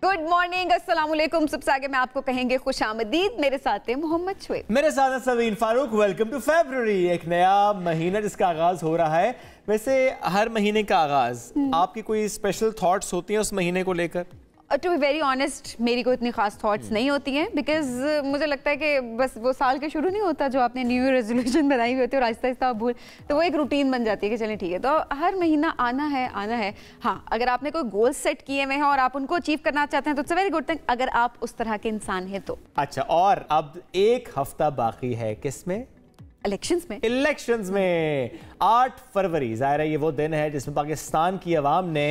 Good morning, अस्सलाम वालेकुम। सबसे आगे मैं आपको कहेंगे खुशामदीद। मेरे साथ है मोहम्मद शुएब, मेरे साथ है सवीन फारूक। वेलकम टू फरवरी, एक नया महीना जिसका आगाज हो रहा है। वैसे हर महीने का आगाज आपकी कोई स्पेशल थॉट्स होती हैं उस महीने को लेकर? टू बी वेरी ऑनेस्ट, मेरी कोई इतनी खास थॉट्स नहीं होती हैं, बिकॉज मुझे लगता है कि बस वो साल के शुरू नहीं होता जो आपने न्यू ईयर रेजोल्यूशन बनाई हुई होती है और आहिस्ता आहिस्ता आप भूल, तो वो एक रूटीन बन जाती है कि चलें ठीक है, तो हर महीना आना है। हाँ, अगर आपने कोई गोल सेट किए हुए हैं और आप उनको अचीव करना चाहते हैं तो इट्स वेरी गुड थिंग, अगर आप उस तरह के इंसान हैं तो। अच्छा, और अब एक हफ्ता बाकी है किसमें? इलेक्शंस में 8 फरवरी ज़ाहिर है ये वो दिन है जिसमें पाकिस्तान की आवाम ने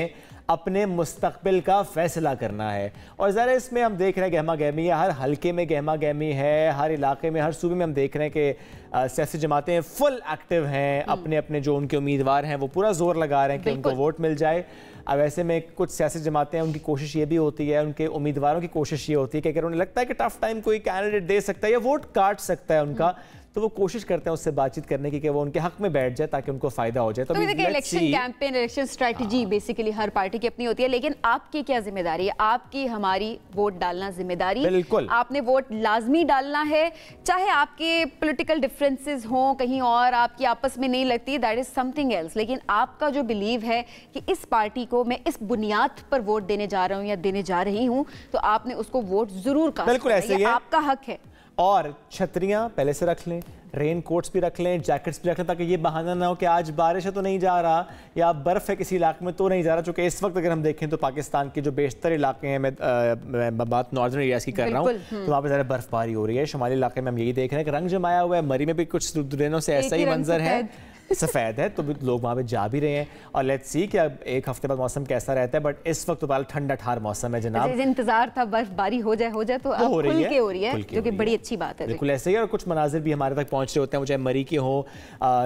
अपने मुस्तकबिल का फैसला करना है। और ज़रा इसमें हम देख रहे हैं गहमा गहमी है, हर हलके में गहमा गहमी है, हर इलाके में, हर सूबे में हम देख रहे हैं कि सियासी जमातें फुल एक्टिव हैं, अपने अपने जो उनके उम्मीदवार हैं वो पूरा जोर लगा रहे हैं कि उनको वोट मिल जाए। अब ऐसे में कुछ सियासी जमातें हैं, उनकी कोशिश ये भी होती है, उनके उम्मीदवारों की कोशिश ये होती है कि अगर उन्हें लगता है कि टफ टाइम कोई कैंडिडेट दे सकता है या वोट काट सकता है उनका, तो वो कोशिश करते हैं उससे बातचीत करने की कि वो उनके हक में बैठ जाए ताकि उनको फायदा हो जाए। तो देखिए, election campaign, election strategy basically हर पार्टी की अपनी होती है, लेकिन आपकी क्या जिम्मेदारी है? आपकी हमारी वोट डालना जिम्मेदारी। बिल्कुल, आपने वोट लाजमी डालना है, चाहे आपके पॉलिटिकल डिफरेंसेस हों कहीं और आपकी आपस में नहीं लगती, दैट इज समथिंग एल्स, लेकिन आपका जो बिलीव है कि इस पार्टी को मैं इस बुनियाद पर वोट देने जा रहा हूँ या देने जा रही हूँ, तो आपने उसको वोट जरूर कास्ट। बिल्कुल ऐसे ही है, आपका हक है। और छतरियां पहले से रख लें, रेन कोट्स भी रख लें, जैकेट्स भी रख लें, ताकि ये बहाना ना हो कि आज बारिश है तो नहीं जा रहा या बर्फ़ है किसी इलाके में तो नहीं जा रहा। चूँकि इस वक्त अगर हम देखें तो पाकिस्तान के जो बेशतर इलाके हैं, मैं बात नॉर्दर्न एरियाज़ की कर रहा हूँ, तो वहाँ पर ज़्यादा बर्फबारी हो रही है। शुमाली इलाके में हम यही देख रहे हैं कि रंग जमाया हुआ है। मरी में भी कुछ दिनों से ऐसा ही मंजर है, सफ़ेद है, तो लोग वहाँ पे जा भी रहे हैं। और लेट्स सी कि अब एक हफ्ते बाद मौसम कैसा रहता है, बट इस वक्त तो ठंडा ठार मौसम है जनाब। इंतजार था बर्फबारी हो जाए तो अब खुल के हो रही है, जो कि बड़ी अच्छी बात है। बिल्कुल ऐसे ही, और कुछ मनाजिर भी हमारे तक पहुँच रहे होते हैं, वो चाहे मरी के हों,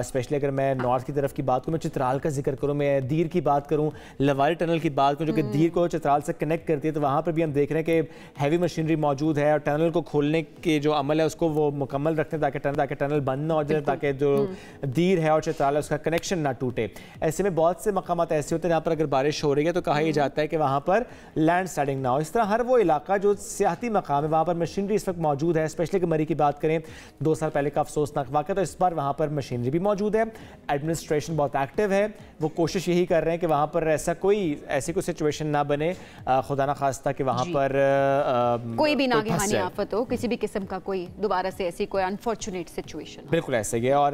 स्पेशली अगर मैं नॉर्थ की तरफ की बात करूँ, मैं चित्राल का जिक्र करूँ, मैं दीर की बात करूँ, लवारी टनल की बात करूँ जो कि दीर को चित्राल से कनेक्ट करती है, तो वहाँ पर भी हम देख रहे हैं कि हैवी मशीनरी मौजूद है और टनल को खोलने के जो अमल है उसको वो मुकम्मल रखते हैं ताकि टनल बंद ना हो जाए, ताकि जो दीर है और चित्राल है उसका कनेक्शन ना टूटे। ऐसे में बहुत से मकामात ऐसे होते हैं जहाँ पर अगर बारिश हो रही है तो कहा यह जाता है कि वहाँ पर लैंड स्लाइडिंग ना हो। इस तरह हर वो इलाका जो सियाहती मकाम है वहाँ पर मशीनरी इस वक्त मौजूद है। स्पेशली मरी की बात करें, 2 साल पहले का अफसोसनाक वाक़या, तो इस बार वहाँ पर मशीनरी भी मौजूद है, एडमिनिस्ट्रेशन बहुत एक्टिव है, वो कोशिश यही कर रहे हैं कि वहाँ पर ऐसी कोई सिचुएशन ना बने, खुदा ना खास्ता कि वहाँ पर कोई भी नागहानी आफत हो, किसी भी किस्म का कोई दोबारा से ऐसी कोई अनफॉर्चुनेट सिचुएशन। बिल्कुल ऐसे ही है। और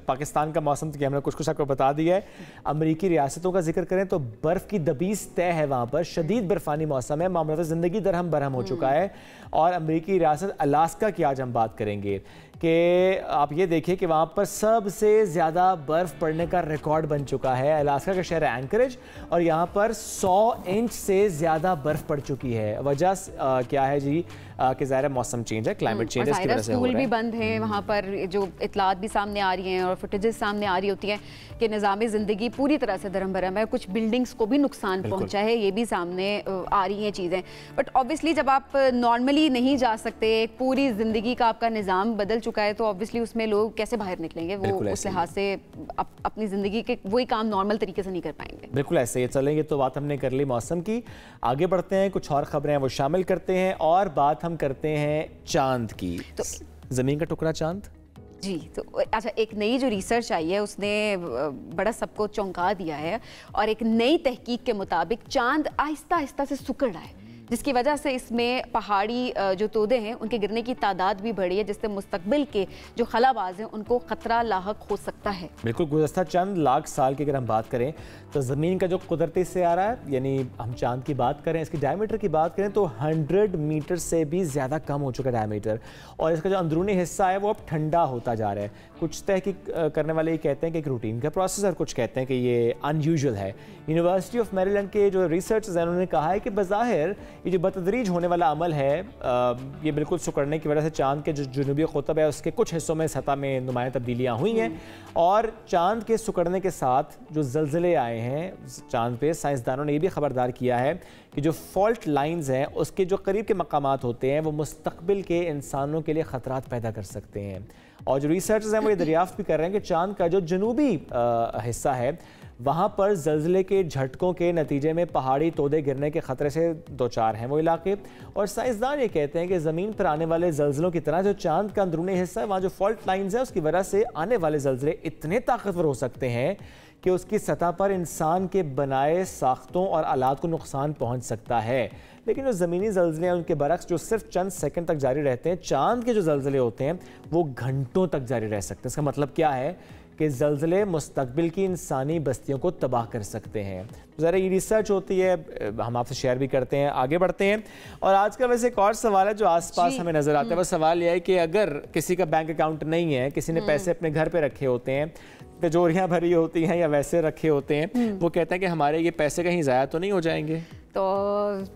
पाकिस्तान का मौसम तो हमने कुछ आपको बता दिया है। अमरीकी रियासतों का जिक्र करें तो बर्फ की दबीस तय है, वहां पर शदीद बर्फानी मौसम है, मामला जिंदगी दरहम बरहम हो चुका है। और अमरीकी रियासत अलास्का की आज हम बात करेंगे कि आप ये देखिए कि वहाँ पर सबसे ज़्यादा बर्फ़ पड़ने का रिकॉर्ड बन चुका है। अलास्का का शहर है एंकरेज और यहाँ पर 100 इंच से ज़्यादा बर्फ़ पड़ चुकी है। वजह क्या है जी? कि ज़ाहिर मौसम चेंज है, क्लाइमेट चेंज है, इसकी वजह से हो रहा है। स्कूल भी बंद हैं वहाँ पर, जो इतलात भी सामने आ रही हैं और फुटेजेस सामने आ रही होती हैं कि निज़ाम ज़िंदगी पूरी तरह से दरम बरम है, कुछ बिल्डिंग्स को भी नुकसान पहुँचा है, ये भी सामने आ रही हैं चीज़ें। बट ऑब्वियसली जब आप नॉर्मली नहीं जा सकते, पूरी ज़िंदगी का आपका निज़ाम बदल चुका है, तो ऑब्वियसली उसमें लोग कैसे बाहर निकलेंगे? वो उस लिहाज से अपनी ज़िंदगी के वही काम नॉर्मल तरीके से नहीं कर पाएंगे। बिल्कुल ऐसे ही चलेंगे। तो बात हमने कर ली मौसम की, आगे बढ़ते हैं, कुछ और खबरें हैं वो शामिल करते हैं और बात हम करते हैं चांद की। तो ज़मीन का टुकड़ा चांद जी, तो अच्छा, एक नई जो रिसर्च आई है उसने बड़ा सबको चौंका दिया है और एक नई तहकीक के मुताबिक चांद आहिस्ता आहिस्ता से सिकुड़ रहा है, जिसकी वजह से इसमें पहाड़ी जो तोदे हैं उनके गिरने की तादाद भी बढ़ी है, जिससे मुस्तकबिल के जो खलाबाज हैं उनको खतरा लाहक हो सकता है। बिल्कुल, गुज़श्ता चंद लाख साल की अगर हम बात करें तो ज़मीन का जो कुदरती से आ रहा है, यानी हम चांद की बात करें, इसकी डायमीटर की बात करें तो 100 मीटर से भी ज़्यादा कम हो चुका है डायमीटर, और इसका जो अंदरूनी हिस्सा है वो अब ठंडा होता जा रहा है। कुछ तहकीक करने वाले ये कहते हैं कि एक रूटीन का प्रोसेस, और कुछ कहते हैं कि ये अनयूजुअल है। यूनिवर्सिटी ऑफ मैरीलैंड के जो रिसर्चर्स हैं उन्होंने कहा है कि बज़ाहिर ये जो बतदरीज होने वाला अमल है, ये बिल्कुल सिकुड़ने की वजह से चांद के जो जुनूबी क़ुतब है उसके कुछ हिस्सों में सतह में नुमायाँ तब्दीलियाँ हुई हैं, और चांद के सिकुड़ने के साथ जो ज़लज़ले आए हैं चांद पे, साइंसदानों ने ये भी ख़बरदार किया है कि जो फॉल्ट लाइंस हैं उसके जो करीब के मकामात होते हैं वो मुस्तकबिल के इंसानों के लिए ख़तरात पैदा कर सकते हैं। और जो रिसर्चर्स हैं वो ये दरियाफ्त भी कर रहे हैं कि चांद का जो जनूबी हिस्सा है वहाँ पर ज़लज़ले के झटकों के नतीजे में पहाड़ी तोदे गिरने के ख़तरे से दो चार हैं वो इलाके। और साइंसदान ये कहते हैं कि ज़मीन पर आने वाले ज़लज़लों की तरह जो चांद का अंदरूनी हिस्सा है, वहाँ जो फॉल्ट लाइन्स है, उसकी वजह से आने वाले ज़लज़ले इतने ताकतवर हो सकते हैं कि उसकी सतह पर इंसान के बनाए साख्तों और आलात को नुकसान पहुँच सकता है। लेकिन जो ज़मीनी ज़लज़ले हैं उनके बरक्स जो सिर्फ चंद सेकंड तक जारी रहते हैं, चांद के जो ज़लज़ले होते हैं वो घंटों तक जारी रह सकते हैं। इसका मतलब क्या है कि ज़लज़ले मुस्तकबिल की इंसानी बस्तियों को तबाह कर सकते हैं। ज़रा ये रिसर्च होती है, हम आपसे शेयर भी करते हैं, आगे बढ़ते हैं। और आज का वैसे एक और सवाल है जो आसपास हमें नज़र आता है। वो सवाल यह है कि अगर किसी का बैंक अकाउंट नहीं है, किसी ने पैसे अपने घर पे रखे होते हैं, तिजोरियाँ भरी होती हैं या वैसे रखे होते हैं, वो कहते हैं कि हमारे ये पैसे कहीं ज़ाया तो नहीं हो जाएंगे? तो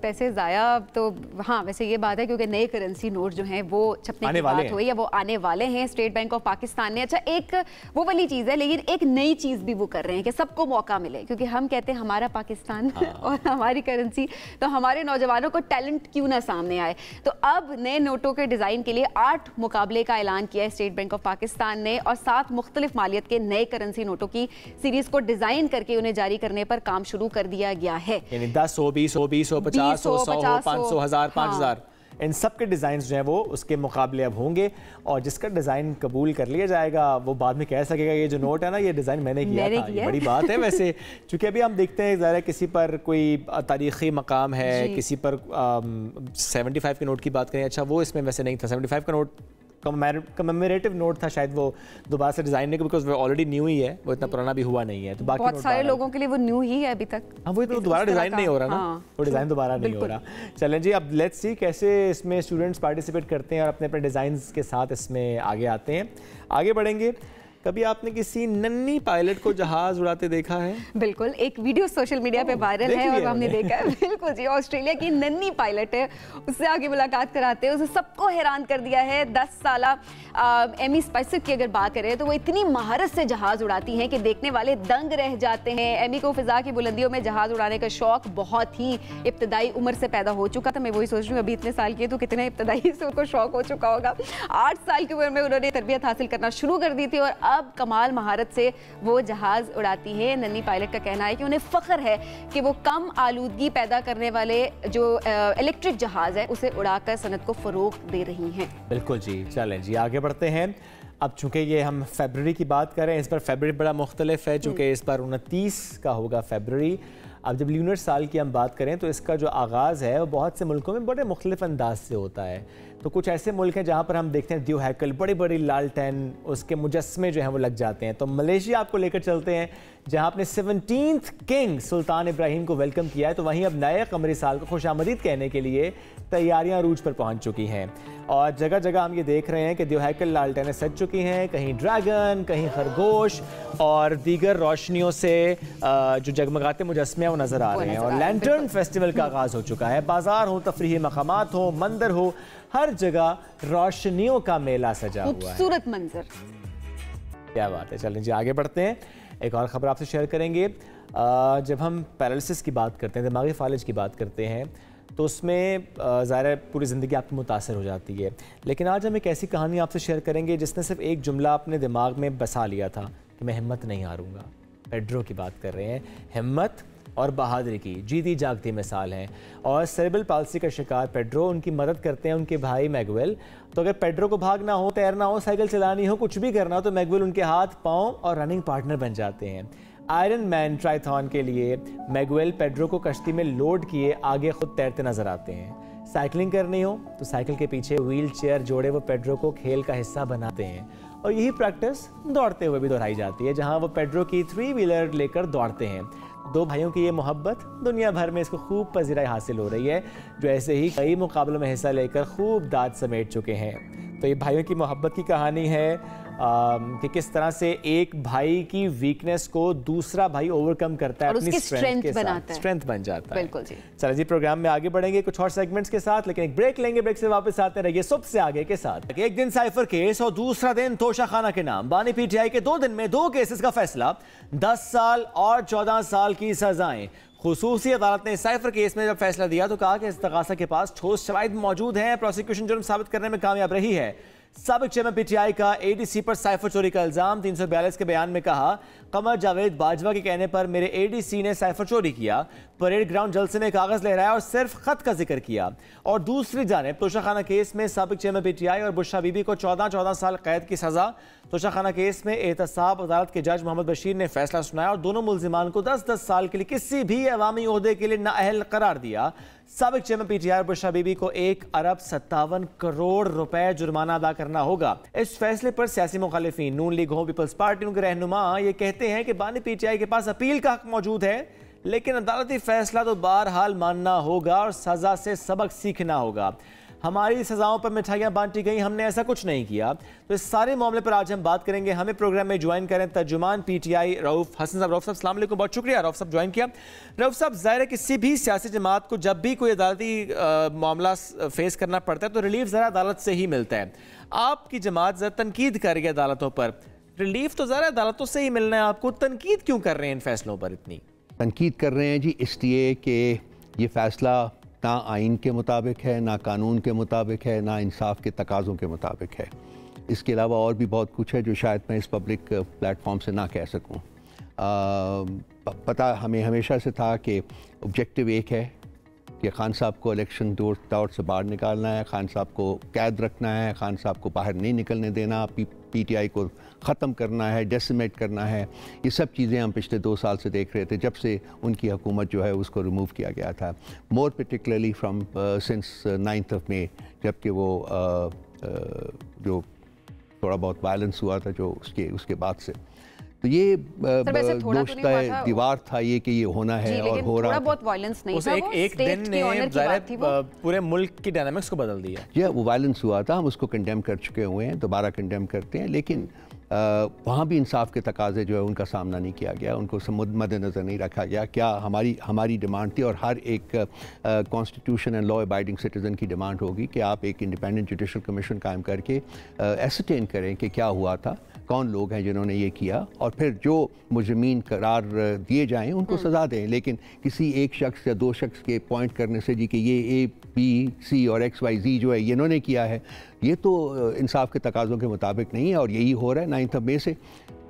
पैसे ज़ाया तो हाँ, वैसे ये बात है क्योंकि नए करेंसी नोट जो हैं वो छपने की बात हुई है, वो आने वाले हैं। स्टेट बैंक ऑफ पाकिस्तान ने, अच्छा एक वो वाली चीज़ है, लेकिन एक नई चीज़ भी वो कर रहे हैं कि सबको मौका मिले, क्योंकि हम कहते हैं हमारा पाकिस्तान और हमारी करेंसी, तो हमारे नौजवानों को टैलेंट क्यों ना सामने आए। तो अब नए नोटों के डिज़ाइन के लिए 8 मुकाबले का ऐलान किया है स्टेट बैंक ऑफ पाकिस्तान ने, और 7 मुख्तलिफ मालियत के नए करेंसी नोटों की सीरीज़ को डिज़ाइन करके उन्हें जारी करने पर काम शुरू कर दिया गया है। 10, 100, 20, 50, 100, 500, 1000, 5000 इन सब के डिज़ाइन जो हैं वो उसके मुकाबले अब होंगे, और जिसका डिज़ाइन कबूल कर लिया जाएगा वो बाद में कह सकेगा ये जो नोट है ना, ये डिज़ाइन मैंने किया था। ये बड़ी बात है वैसे, क्योंकि अभी हम देखते हैं ज़रा किसी पर कोई तारीख़ी मकाम है, किसी पर 75 के नोट की बात करें, अच्छा वो इसमें वैसे नहीं था। 75 का नोट कमेमोरेटिव नोट था शायद, वो दोबारा से डिजाइन नहीं, बिकॉज वो ऑलरेडी न्यू ही है, वो इतना पुराना भी हुआ नहीं है। तो बाकी बहुत सारे लोगों के लिए वो न्यू ही है अभी तक। हाँ, वो तो दोबारा डिजाइन नहीं हो रहा ना, वो डिजाइन दोबारा नहीं हो रहा। चलें जी, अब लेट्स सी कैसे इसमें स्टूडेंट्स पार्टिसिपेट करते हैं और अपने अपने डिजाइंस के साथ इसमें आगे आते हैं। आगे बढ़ेंगे। कभी आपने किसी नन्ही पायलट को जहाज उड़ाते देखा है? बिल्कुल, एक वीडियो सोशल मीडिया पे वायरल है और हमने देखा है। बिल्कुल जी, ऑस्ट्रेलिया की नन्ही पायलट है, उससे आगे मुलाकात कराते हैं, उसे सबको हैरान कर दिया है। 10 साला एमी स्पाइसर की अगर बात करें तो वो इतनी महारत से जहाज उड़ाती हैं कि देखने वाले दंग रह जाते हैं। एमी को फिजा की बुलंदियों में जहाज उड़ाने का शौक बहुत ही इब्तदाई उम्र से पैदा हो चुका था। मैं वही सोच रही हूँ, अभी इतने साल की है तो कितने इब्तदाई से उनको शौक हो चुका होगा। 8 साल की उम्र में उन्होंने तरबियत हासिल करना शुरू कर दी थी और अब कमाल महारत से वो जहाज उड़ाती है। नन्ही पायलट का कहना है कि उन्हें फख्र है कि वो कम आलूदगी पैदा करने वाले जो इलेक्ट्रिक जहाज है उसे उड़ाकर सनत को फरोग दे रही हैं। बिल्कुल जी, चलें जी आगे बढ़ते हैं। अब चूंकि ये हम फरवरी की बात करें, इस पर फरवरी बड़ा मुख्तलिफ है, चूँकि इस बार 29 का होगा फरवरी। अब जब ल्यूनर साल की हम बात करें तो इसका जो आगाज़ है वो बहुत से मुल्कों में बड़े मुख्तलिफ अंदाज से होता है। तो कुछ ऐसे मुल्क हैं जहाँ पर हम देखते हैं द्यू हैकल, बड़ी बड़ी लालटेन, उसके मुजस्मे जो हैं वो लग जाते हैं। तो मलेशिया आपको लेकर चलते हैं जहाँ अपने 17th किंग सुल्तान इब्राहिम को वेलकम किया है। तो वहीं अब नए कमरी साल को खुशामदीद कहने के लिए तैयारियां अरूज पर पहुंच चुकी हैं और जगह जगह हम ये देख रहे हैं कि द्यू हैकल लालटेनें सज चुकी हैं, कहीं ड्रैगन, कहीं खरगोश और दीगर रोशनियों से जो जगमगाते मुजस्मे वो नज़र आ रहे हैं। और लैंटर्न फेस्टिवल का आगाज़ हो चुका है। बाजार हो, तफरीही मकामात हो, मंदिर हो, हर जगह रोशनियों का मेला सजा हुआ है। खूबसूरत मंजर, क्या बात है। चलें जी आगे बढ़ते हैं। एक और ख़बर आपसे शेयर करेंगे। जब हम पैरालिसिस की बात करते हैं, दिमागी फालिज की बात करते हैं, तो उसमें ज़ाहिर पूरी ज़िंदगी आपकी मुतासर हो जाती है। लेकिन आज हम एक ऐसी कहानी आपसे शेयर करेंगे जिसने सिर्फ एक जुमला अपने दिमाग में बसा लिया था कि मैं हिम्मत नहीं हारूंगा। पेड्रो की बात कर रहे हैं। हिम्मत और बहादुरी की जीती जागती मिसाल हैं। और सेरेब्रल पाल्सी का शिकार पेड्रो, उनकी मदद करते हैं उनके भाई मैगुएल। तो अगर पेड्रो को भागना हो, तैरना हो, साइकिल चलानी हो, कुछ भी करना हो तो मैगुएल उनके हाथ, पाँव और रनिंग पार्टनर बन जाते हैं। आयरन मैन ट्राइथॉन के लिए मैगुएल पेड्रो को कश्ती में लोड किए आगे खुद तैरते नजर आते हैं। साइकिलिंग करनी हो तो साइकिल के पीछे व्हील चेयर जोड़े वो पेड्रो को खेल का हिस्सा बनाते हैं। और यही प्रैक्टिस दौड़ते हुए भी दोहराई जाती है, जहां वो पेड्रो की 3 व्हीलर लेकर दौड़ते हैं। दो भाइयों की ये मोहब्बत दुनिया भर में इसको खूब पजीराई हासिल हो रही है, जो ऐसे ही कई मुकाबलों में हिस्सा लेकर खूब दाद समेट चुके हैं। तो ये भाइयों की मोहब्बत की कहानी है कि किस तरह से एक भाई की वीकनेस को दूसरा भाई ओवरकम करता है, अपनी स्ट्रेंथ के साथ स्ट्रेंथ बन जाता है। बिल्कुल जी। चलिए जी, प्रोग्राम में आगे बढ़ेंगे कुछ और सेगमेंट्स के साथ, लेकिन एक ब्रेक लेंगे। ब्रेक से वापस आते रहिए सबसे आगे के साथ। एक दिन साइफर केस और दूसरा दिन तोशा खाना के नाम। बानी पीटीआई के 2 दिन में 2 केसेस का फैसला, 10 साल और 14 साल की सजाएं। खुसूसी अदालत ने साइफर केस में जब फैसला दिया तो कहा कि इस्तगासा के पास ठोस शवाहिद मौजूद हैं, प्रोसिक्यूशन जुर्म साबित करने में कामयाब रही है। साबिक चेयरमैन पीटीआई का एडीसी पर साइफर चोरी का इल्जाम। 342 के बयान में कहा, कमर जावेद बाजवा के कहने पर मेरे एडीसी ने साइफर चोरी किया, परेड ग्राउंड जलसे में कागज लहराया और सिर्फ खत का जिक्र किया। और दूसरी जानिब तोशाखाना केस में साबिक चेयरमैन पीटीआई और बुशरा बीबी को 14 साल कैद की सजा। तोशाखाना केस में एहतसाब अदालत के जज मोहम्मद बशीर ने फैसला सुनाया और दोनों मुल्जिमान को 10-10 साल के लिए किसी भी अवामी ओहदे के लिए नाअहल करार दिया। साबिक चेयरमैन पीटीआई और बुशरा बीबी को 1 अरब 57 करोड़ रुपए जुर्माना अदा करना होगा। इस फैसले पर सियासी मुखालिफिन, नून लीग हो, पीपल्स पार्टी, उनके रहनुमा ये कहते हैं कि बानी पीटीआई के पास अपील का हक मौजूद है, लेकिन अदालती फैसला तो बहरहाल मानना होगा और सजा से सबक सीखना होगा। हमारी सजाओं पर मिठाइयां बांटी गई, हमने ऐसा कुछ नहीं किया। तो इस सारे मामले पर आज हम बात करेंगे। हमें प्रोग्राम में ज्वाइन करें तर्जुमान पीटीआई रऊफ हसन साहब। रऊफ साहब अस्सलाम वालेकुम, बहुत शुक्रिया रऊफ साहब ज्वाइन किया। रऊफ साहब, ज़ाहिर है किसी भी सियासी जमात को जब भी कोई अदालती मामला फेस करना पड़ता है तो रिलीफ ज़रा अदालत से ही मिलता है। आपकी जमात ज़रा तनकीद कर रही है अदालतों पर, रिलीफ तो ज़रा अदालतों से ही मिलना है, आपको तनकीद क्यों कर रहे हैं इन फैसलों पर? इतनी तनकीद कर रहे हैं जी इसलिए कि ये फैसला ना आइन के मुताबिक है, ना कानून के मुताबिक है, ना इंसाफ के तकाज़ों के मुताबिक है। इसके अलावा और भी बहुत कुछ है जो शायद मैं इस पब्लिक प्लेटफॉर्म से ना कह सकूं। पता हमें हमेशा से था कि ऑब्जेक्टिव एक है कि खान साहब को इलेक्शन दौर से बाहर निकालना है, खान साहब को कैद रखना है, खान साहब को बाहर नहीं निकलने देना, पीटीआई को ख़त्म करना है, डेसिमेट करना है। ये सब चीज़ें हम पिछले 2 साल से देख रहे थे जब से उनकी हुकूमत जो है उसको रिमूव किया गया था। More particularly from since 9th of May, जबकि वो जो थोड़ा बहुत वायलेंस हुआ था जो उसके बाद से, तो ये दोस्ता दीवार था ये कि ये होना है और हो रहा था। बहुत वायलेंस नहीं था, एक दिन ने पूरे मुल्क की डायनामिक्स को बदल दिया। जी, वो वायलेंस हुआ था, हम उसको कंडेम कर चुके हुए हैं, दोबारा कंडेम करते हैं, लेकिन वहाँ भी इंसाफ के तकाजे जो है उनका सामना नहीं किया गया, उनको मद्देनज़र नहीं रखा गया। क्या हमारी डिमांड थी और हर एक constitution and law abiding citizen की डिमांड होगी कि आप एक इंडिपेंडेंट जुडिशल कमीशन कायम करके एसरटेन करें कि क्या हुआ था, कौन लोग हैं जिन्होंने ये किया, और फिर जो मुजरिमीन करार दिए जाएं उनको सज़ा दें। लेकिन किसी एक शख्स या 2 शख्स के पॉइंट करने से जी कि ये A-B-C और XYZ जो है ये इन्होंने किया है, ये तो इंसाफ के तकाज़ों के मुताबिक नहीं है। और यही हो रहा है 9th of May से।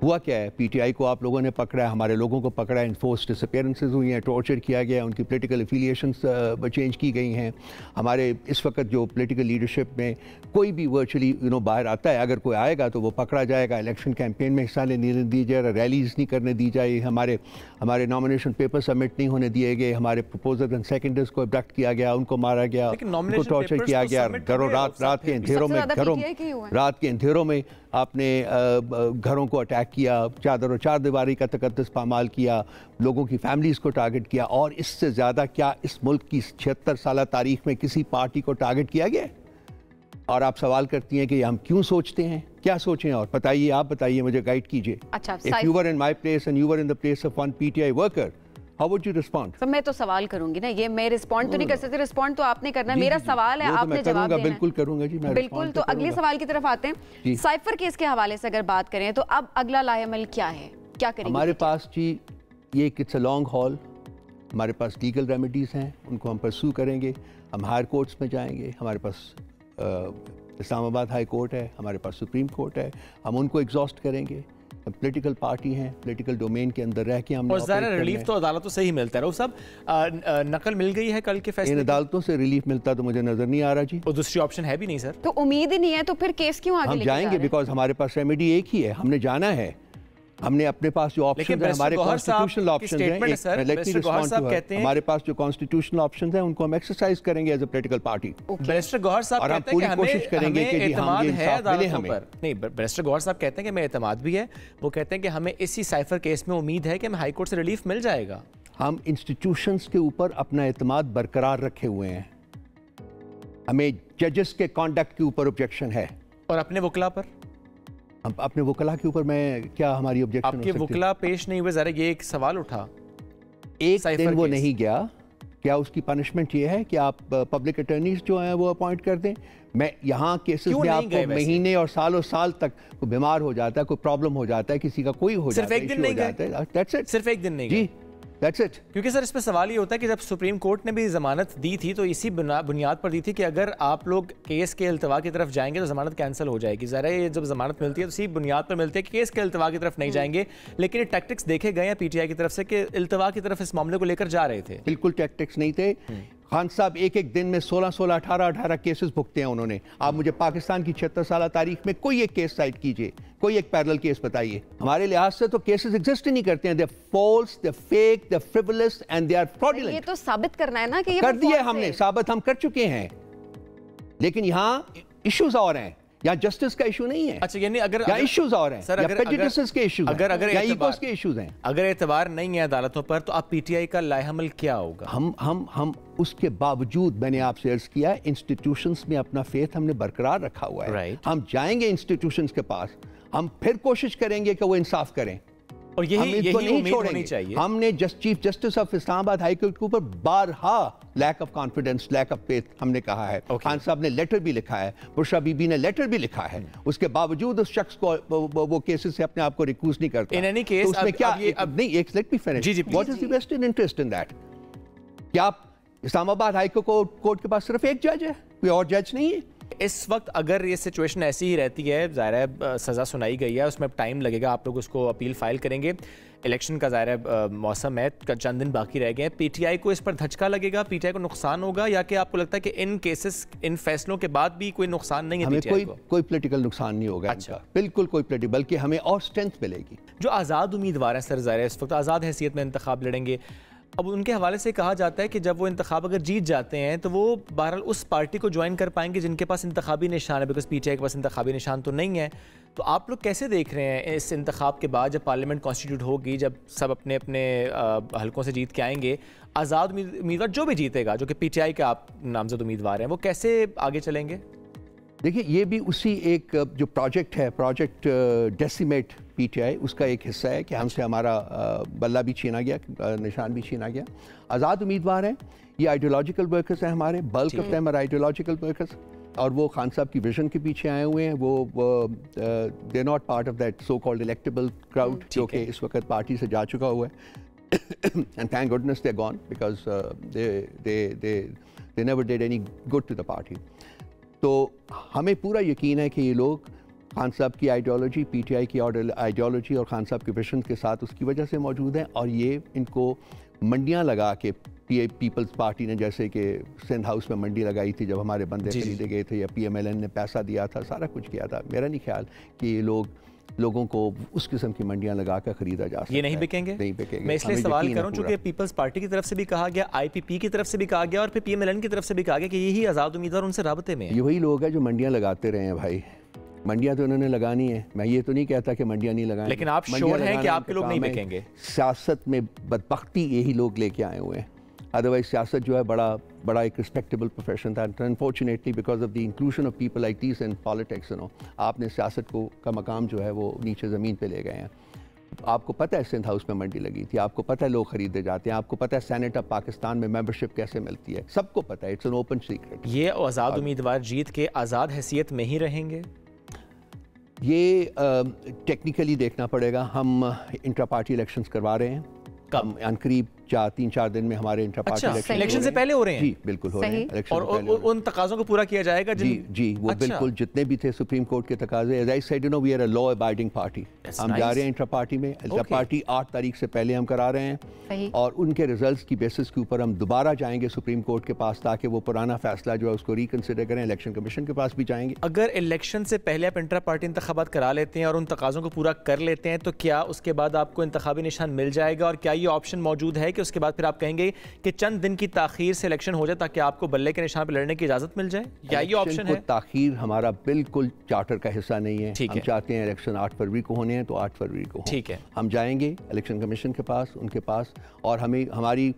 हुआ क्या है, पीटीआई को आप लोगों ने पकड़ा है, हमारे लोगों को पकड़ा है, इन्फोर्स डिसअपीयरेंसेस हुई हैं, टॉर्चर किया गया है, उनकी पॉलिटिकल एफिलिएशंस चेंज की गई हैं। हमारे इस वक्त जो पॉलिटिकल लीडरशिप में कोई भी वर्चुअली बाहर आता है, अगर कोई आएगा तो वो पकड़ा जाएगा, इलेक्शन कैंपेन में हिस्सा नहीं दी जाए, रैलीज नहीं करने दी जाए, हमारे नॉमिनेशन पेपर सबमिट नहीं होने दिए गए, हमारे प्रपोजर एंड सेकेंडर्स को अबडक्ट किया गया, उनको मारा गया, उनको टॉर्चर किया गया, रात के अंधेरों में आपने घरों को अटैक किया, चादर और चार दीवारी का तकद्दुस पामाल किया, लोगों की फैमिलीज़ को टारगेट किया। और इससे ज़्यादा क्या इस मुल्क की 76 साल तारीख में किसी पार्टी को टारगेट किया गया? और आप सवाल करती हैं कि हम क्यों सोचते हैं, क्या सोचें? और बताइए, आप बताइए, मुझे गाइड कीजिए। अच्छा, if you were in my place and you were in the place of one PTI worker, how would you respond? Sir, मैं तो सवाल करूंगी ना, ये मैं रिस्पॉन्ड तो नहीं कर सकती, रिस्पॉन्ड तो आपने करना है। मेरा सवाल है, आपने जवाब देना है। बिल्कुल करूंगा जी, मैं बिल्कुल। तो अगले सवाल की तरफ आते हैं। साइफर केस के हवाले से अगर बात करें तो अब अगला लाएअमल क्या है, क्या करेंगे? हमारे पास जी ये इट्स अ लॉन्ग हॉल, हमारे पास लीगल रेमेडीज़ हैं, उनको हम परस्यू करेंगे, हम हायर कोर्ट्स में जाएंगे, हमारे पास इस्लामाबाद हाई कोर्ट है, हमारे पास सुप्रीम कोर्ट है, हम उनको एग्जॉस्ट करेंगे। पॉलिटिकल पार्टी हैं, पॉलिटिकल डोमेन के अंदर रह के हम रिलीफ तो अदालतों से ही मिलता है। वो सब नकल मिल गई है कल के फैसले, इन अदालतों से रिलीफ मिलता तो मुझे नजर नहीं आ रहा जी। और दूसरी ऑप्शन है भी नहीं सर, तो उम्मीद ही नहीं है, तो फिर केस क्यों आगे हम जाएंगे? बिकॉज हमारे पास रेमेडी एक ही है, हमने जाना है। हमने अपने पास जो ऑप्शन है, हमारे कॉन्स्टिट्यूशनल ऑप्शन है, हमारे पास जो कॉन्स्टिट्यूशनल ऑप्शन है उनको हम एक्सरसाइज करेंगे as a political party. Barrister Gohar साहब और हम पूरी कोशिश करेंगे कि जी हम ये इंसाफ मिले हमें। नहीं, बैरिस्टर गौहर साहब कहते हैं कि हमें एतमाद भी है, वो कहते हैं कि हमें इसी साइफर केस में उम्मीद है कि हमें हाई कोर्ट से रिलीफ मिल जाएगा। हम इंस्टीट्यूशंस के ऊपर अपना एतमाद बरकरार रखे हुए हैं, हमें जजेस के कॉन्डक्ट के ऊपर ऑब्जेक्शन है। और अपने वकला पर, हम अपने वकला के ऊपर मैं क्या हमारी ऑब्जेक्शन? आपके वकला पेश नहीं हुए, जरा ये एक सवाल उठा। एक दिन वो नहीं गया, क्या उसकी पनिशमेंट ये है कि आप पब्लिक अटर्नीज जो हैं वो अपॉइंट कर दें? मैं यहाँ केसेस में आपको महीने और साल तक कोई बीमार हो जाता है, कोई प्रॉब्लम हो जाता है, किसी का कोई हो जाता है, सिर्फ एक दिन नहीं गए? सिर्फ एक दिन नहीं जी, दैट्स इट। क्योंकि सर इसमें सवाल ये होता है कि जब सुप्रीम कोर्ट ने भी जमानत दी थी तो इसी बुनियाद पर दी थी कि अगर आप लोग केस के इल्तवा की तरफ जाएंगे तो जमानत कैंसिल हो जाएगी। ज़रा ये जब जमानत मिलती है तो इसी बुनियाद पर मिलती है कि केस के इल्तवा की तरफ नहीं जाएंगे, लेकिन ये टैक्टिक्स देखे गए हैं पीटीआई की तरफ से कि इल्तवा की तरफ इस मामले को लेकर जा रहे थे। बिल्कुल टैक्टिक्स नहीं थे। खान साहब एक एक दिन में 16-16, 18-18 केसेस भुगते हैं उन्होंने। आप मुझे पाकिस्तान की 76 साल तारीख में कोई एक केस साइट कीजिए, कोई एक पैरेलल केस बताइए। हमारे लिहाज से तो केसेस एग्जिस्ट ही नहीं करते हैं। They false, they fake, they frivolous and they are fraudulent. ये तो साबित करना है ना कि ये कर दिया हमने, साबित हम कर चुके हैं, लेकिन यहाँ इश्यूज और हैं। यहाँ जस्टिस का इशू नहीं है। अच्छा, यानी अगर इश्यूज और हैं, सर, प्रेजुडिसेस के इश्यूज हैं, अगर ईगोस के इश्यूज हैं। अगर एतबार नहीं है अदालतों पर तो अब पीटीआई का लाएहमल क्या होगा? हम उसके बावजूद, मैंने आपसे अर्ज किया, इंस्टीट्यूशंस में अपना फेथ हमने बरकरार रखा हुआ है। हम जाएंगे इंस्टीट्यूशंस के पास, हम फिर कोशिश करेंगे कि वो इंसाफ करें और यही उम्मीद होनी चाहिए। हमने chief justice of Islamabad high court के ऊपर बारहा lack of confidence, lack of faith हमने कहा है। खान साहब ने लेटर भी लिखा है, बुशरा बीबी ने लेटर भी लिखा है, उसके बावजूद उस शख्स को वो केसेस से अपने आप को रिक्यूज नहीं करता। इन एनी केस उसमें क्या नहीं, let me finish. What is the vested interest in that? क्या इस्लामाबाद हाई कोर्ट के पास सिर्फ एक जज है, कोई और जज नहीं है? इस वक्त अगर ये सिचुएशन ऐसी ही रहती है, ज़ाहिर है सज़ा सुनाई गई है, उसमें टाइम लगेगा, आप लोग उसको अपील फाइल करेंगे, इलेक्शन का ज़ाहिर है मौसम है, चंद दिन बाकी रह गए हैं, पीटीआई को इस पर धचका लगेगा, पीटीआई को नुकसान होगा, या कि आपको लगता है कि इन केसेस, इन फैसलों के बाद भी कोई नुकसान नहीं है पीटीआई को? कोई पॉलिटिकल नुकसान नहीं होगा। अच्छा, बिल्कुल कोई पॉलिटिकल, बल्कि हमें और स्ट्रेंथ मिलेगी। जो आज़ाद उम्मीदवार हैं सर, ज़ाहिर है इस वक्त आज़ाद हैसियत में इंतखाब लड़ेंगे, अब उनके हवाले से कहा जाता है कि जब वो इंतखाब अगर जीत जाते हैं तो वो बहरहाल उस पार्टी को ज्वाइन कर पाएंगे जिनके पास इंतखाबी निशान है, बिकॉज पीटीआई के पास इंतखाबी निशान तो नहीं है। तो आप लोग कैसे देख रहे हैं इस इंतखाब के बाद, जब पार्लियामेंट कॉन्स्टिट्यूट होगी, जब सब अपने अपने हलकों से जीत के आएंगे, आज़ाद उम्मीदवार जो भी जीतेगा, जो कि पीटीआई के आप नामजद उम्मीदवार हैं, वो कैसे आगे चलेंगे? देखिए, ये भी उसी एक जो प्रोजेक्ट है, प्रोजेक्ट डेसिमेट पीटीआई, उसका एक हिस्सा है कि हमसे हमारा बल्ला भी छीना गया, निशान भी छीना गया। आज़ाद उम्मीदवार हैं, ये आइडियोलॉजिकल वर्कर्स हैं हमारे, bulk of them are ideological workers, और वो खान साहब की विजन के पीछे आए हुए हैं। वो they are not part of that so called electable crowd जो कि इस वक्त पार्टी से जा चुका हुआ है। And thank goodness they are gone, because they never did any good to the party. तो हमें पूरा यकीन है कि ये लोग खान साहब की आइडियोलॉजी, पीटीआई की आइडियोलॉजी और खान साहब के विजन के साथ उसकी वजह से मौजूद हैं, और ये इनको मंडियां लगा के, पीपल्स पार्टी ने जैसे कि सिंध हाउस में मंडी लगाई थी जब हमारे बंदे खरीदे गए थे, या पीएमएलएन ने पैसा दिया था, सारा कुछ किया था। मेरा नहीं ख्याल कि ये लोगों को उस किस्म की मंडियां लगा कर खरीदा जा सकता है। ये नहीं बिकेंगे? नहीं बिकेंगे। मैं इसलिए सवाल करूं चूंकि पीपल्स पार्टी की तरफ से भी कहा गया, आईपीपी की तरफ से भी कहा गया, और फिर पीएमएलएन की तरफ से भी कहा गया कि यही आज़ाद उम्मीदवार उनसे राबते में है। ये वही लोग हैं जो मंडियां लगाते रहे हैं भाई। मंडियां तो उन्होंने लगानी है, मैं ये तो नहीं कहता कि मंडियां नहीं लगाएंगे, लेकिन आप श्योर हैं कि आपके लोग नहीं बिकेंगे? सियासत में बदबख्ती यही लोग लेके आए हुए हैं, अदरवाइज सियासत जो है बड़ा एक रिस्पेक्टेबल प्रोफेशन था। Unfortunately because of the inclusion of people like this in politics, आपने सियासत का मकाम जो है वो नीचे ज़मीन पे ले गए हैं। आपको पता है सिंध हाउस में मंडी लगी थी, आपको पता है लोग खरीदे जाते हैं, आपको पता है सेनेट ऑफ पाकिस्तान में मेंबरशिप कैसे मिलती है, सबको पता है, इट्स एन ओपन सीक्रेट। ये आज़ाद उम्मीदवार जीत के आज़ाद हैसियत में ही रहेंगे? ये टेक्निकली देखना पड़ेगा। हम इंट्रा पार्टी इलेक्शंस करवा रहे हैं, कब? करीब 3-4 दिन में हमारे इंट्रा पार्टी इलेक्शन से पहले हो रहे हैं? जी बिल्कुल हो रहे हैं। और उन तकाज़ों को पूरा किया जाएगा? जी वो बिल्कुल जितने भी थे सुप्रीम कोर्ट के तकाजे। As I said, we are a law abiding party. हम जा रहे हैं इंट्रा पार्टी में, इंट्रा पार्टी 8 तारीख से पहले हम करा रहे हैं, और उनके रिजल्ट्स की बेसिस के ऊपर हम दोबारा जाएंगे सुप्रीम कोर्ट के पास, ताकि वो पुराना फैसला जो है उसको रिकंसिडर करें। इलेक्शन कमीशन के पास भी जाएंगे। अगर इलेक्शन से पहले आप इंट्रा पार्टी इंतखाबात करा लेते हैं और उन तकाज़ों को पूरा कर लेते हैं, तो क्या उसके बाद आपको इंतखाबी निशान मिल जाएगा? और क्या ये ऑप्शन मौजूद है कि उसके बाद फिर आप कहेंगे कि चंद दिन की ताखीर से इलेक्शन हो जाए ताकि आपको बल्ले के निशान पर लड़ने की इजाजत मिल जाए? क्या ये ऑप्शन है? ताखीर हमारा बिल्कुल चार्टर का हिस्सा नहीं है। हम चाहते हैं इलेक्शन 8 फरवरी को होने हैं तो 8 फरवरी को। ठीक है, हम जाएंगे इलेक्शन कमीशन के पास, उनके पास, और हमारी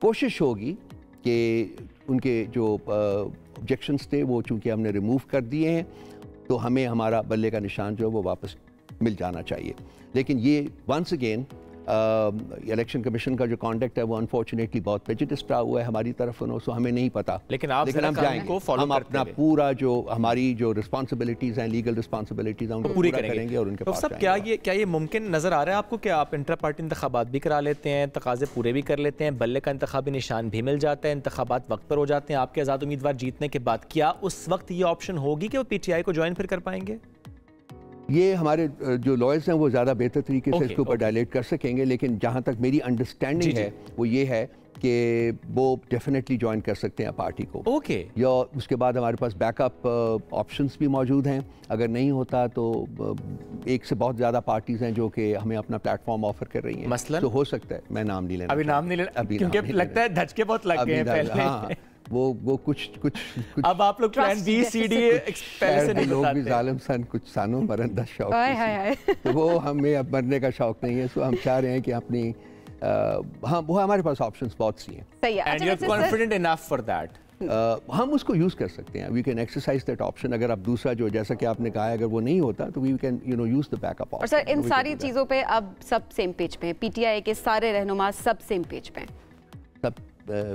कोशिश होगी कि उनके जो ऑब्जेक्शंस थे वो चूंकि हमने रिमूव कर दिए हैं, तो हमें हमारा बल्ले का निशान जो है वो वापस मिल जाना चाहिए। लेकिन ये वंस अगेन इलेक्शन कमीशन का जो कॉन्डक्ट है वो अनफॉर्चुनेटली बहुत प्रेजुडिस्ड रहा हुआ है हमारी तरफ, सो हमें नहीं पता। लेकिन हम जाएंगे, हम अपना पूरा जो हमारी जो रिस्पॉन्सिबिलिटीज़ हैं, लीगल रिस्पॉन्सिबिलिटीज़ हैं, उनको पूरी करेंगे और उनके पास जाएंगे। क्या ये मुमकिन नज़र आ रहा है आपको कि आप इंटर पार्टी इंतखाबात भी करा लेते हैं, तकाजे पूरे भी कर लेते हैं, बल्ले का इंतखाबी निशान भी मिल जाता है, इंतखाबात वक्त पर हो जाते हैं आपके आज़ाद उम्मीदवार जीतने के बाद, क्या उस वक्त ये ऑप्शन होगी कि वो PTI को ज्वाइन फिर कर पाएंगे? ये हमारे जो लॉयर्स हैं वो ज़्यादा बेहतर तरीके से इसके ऊपर डायलेट कर सकेंगे, लेकिन जहाँ तक मेरी अंडरस्टैंडिंग है वो ये है कि वो डेफिनेटली ज्वाइन कर सकते हैं पार्टी को। या उसके बाद हमारे पास बैकअप ऑप्शंस भी मौजूद हैं। अगर नहीं होता तो एक से बहुत ज़्यादा पार्टीज़ हैं जो कि हमें अपना प्लेटफॉर्म ऑफर कर रही हैं। मसलन तो हो सकता है, मैं नाम नहीं लेना अभी, नाम नहीं लेना क्योंकि लगता है धचके बहुत लग गए हैं पहले। हाँ, वो कुछ अब आप लोग प्लान B C D पहले से नहीं लोग भी जालिम सन कुछ सानों मरंदा शौक, तो वो हमें अब मरने का शौक नहीं है, सो हम चाह रहे हैं कि अपनी हाँ वो हमारे पास ऑप्शंस बहुत सी हैं। And you're confident enough for that? हम उसको यूज़ कर सकते हैं, we can exercise that option. अगर आप दूसरा जो जैसा कि आपने कहा है अगर वो नहीं होता तो we can use the backup option. और सर इन सारी चीज़ों पे अब सब सेम पेज पे हैं, PTI के सारे रहनुमा सब सेम पेज पे हैं। सब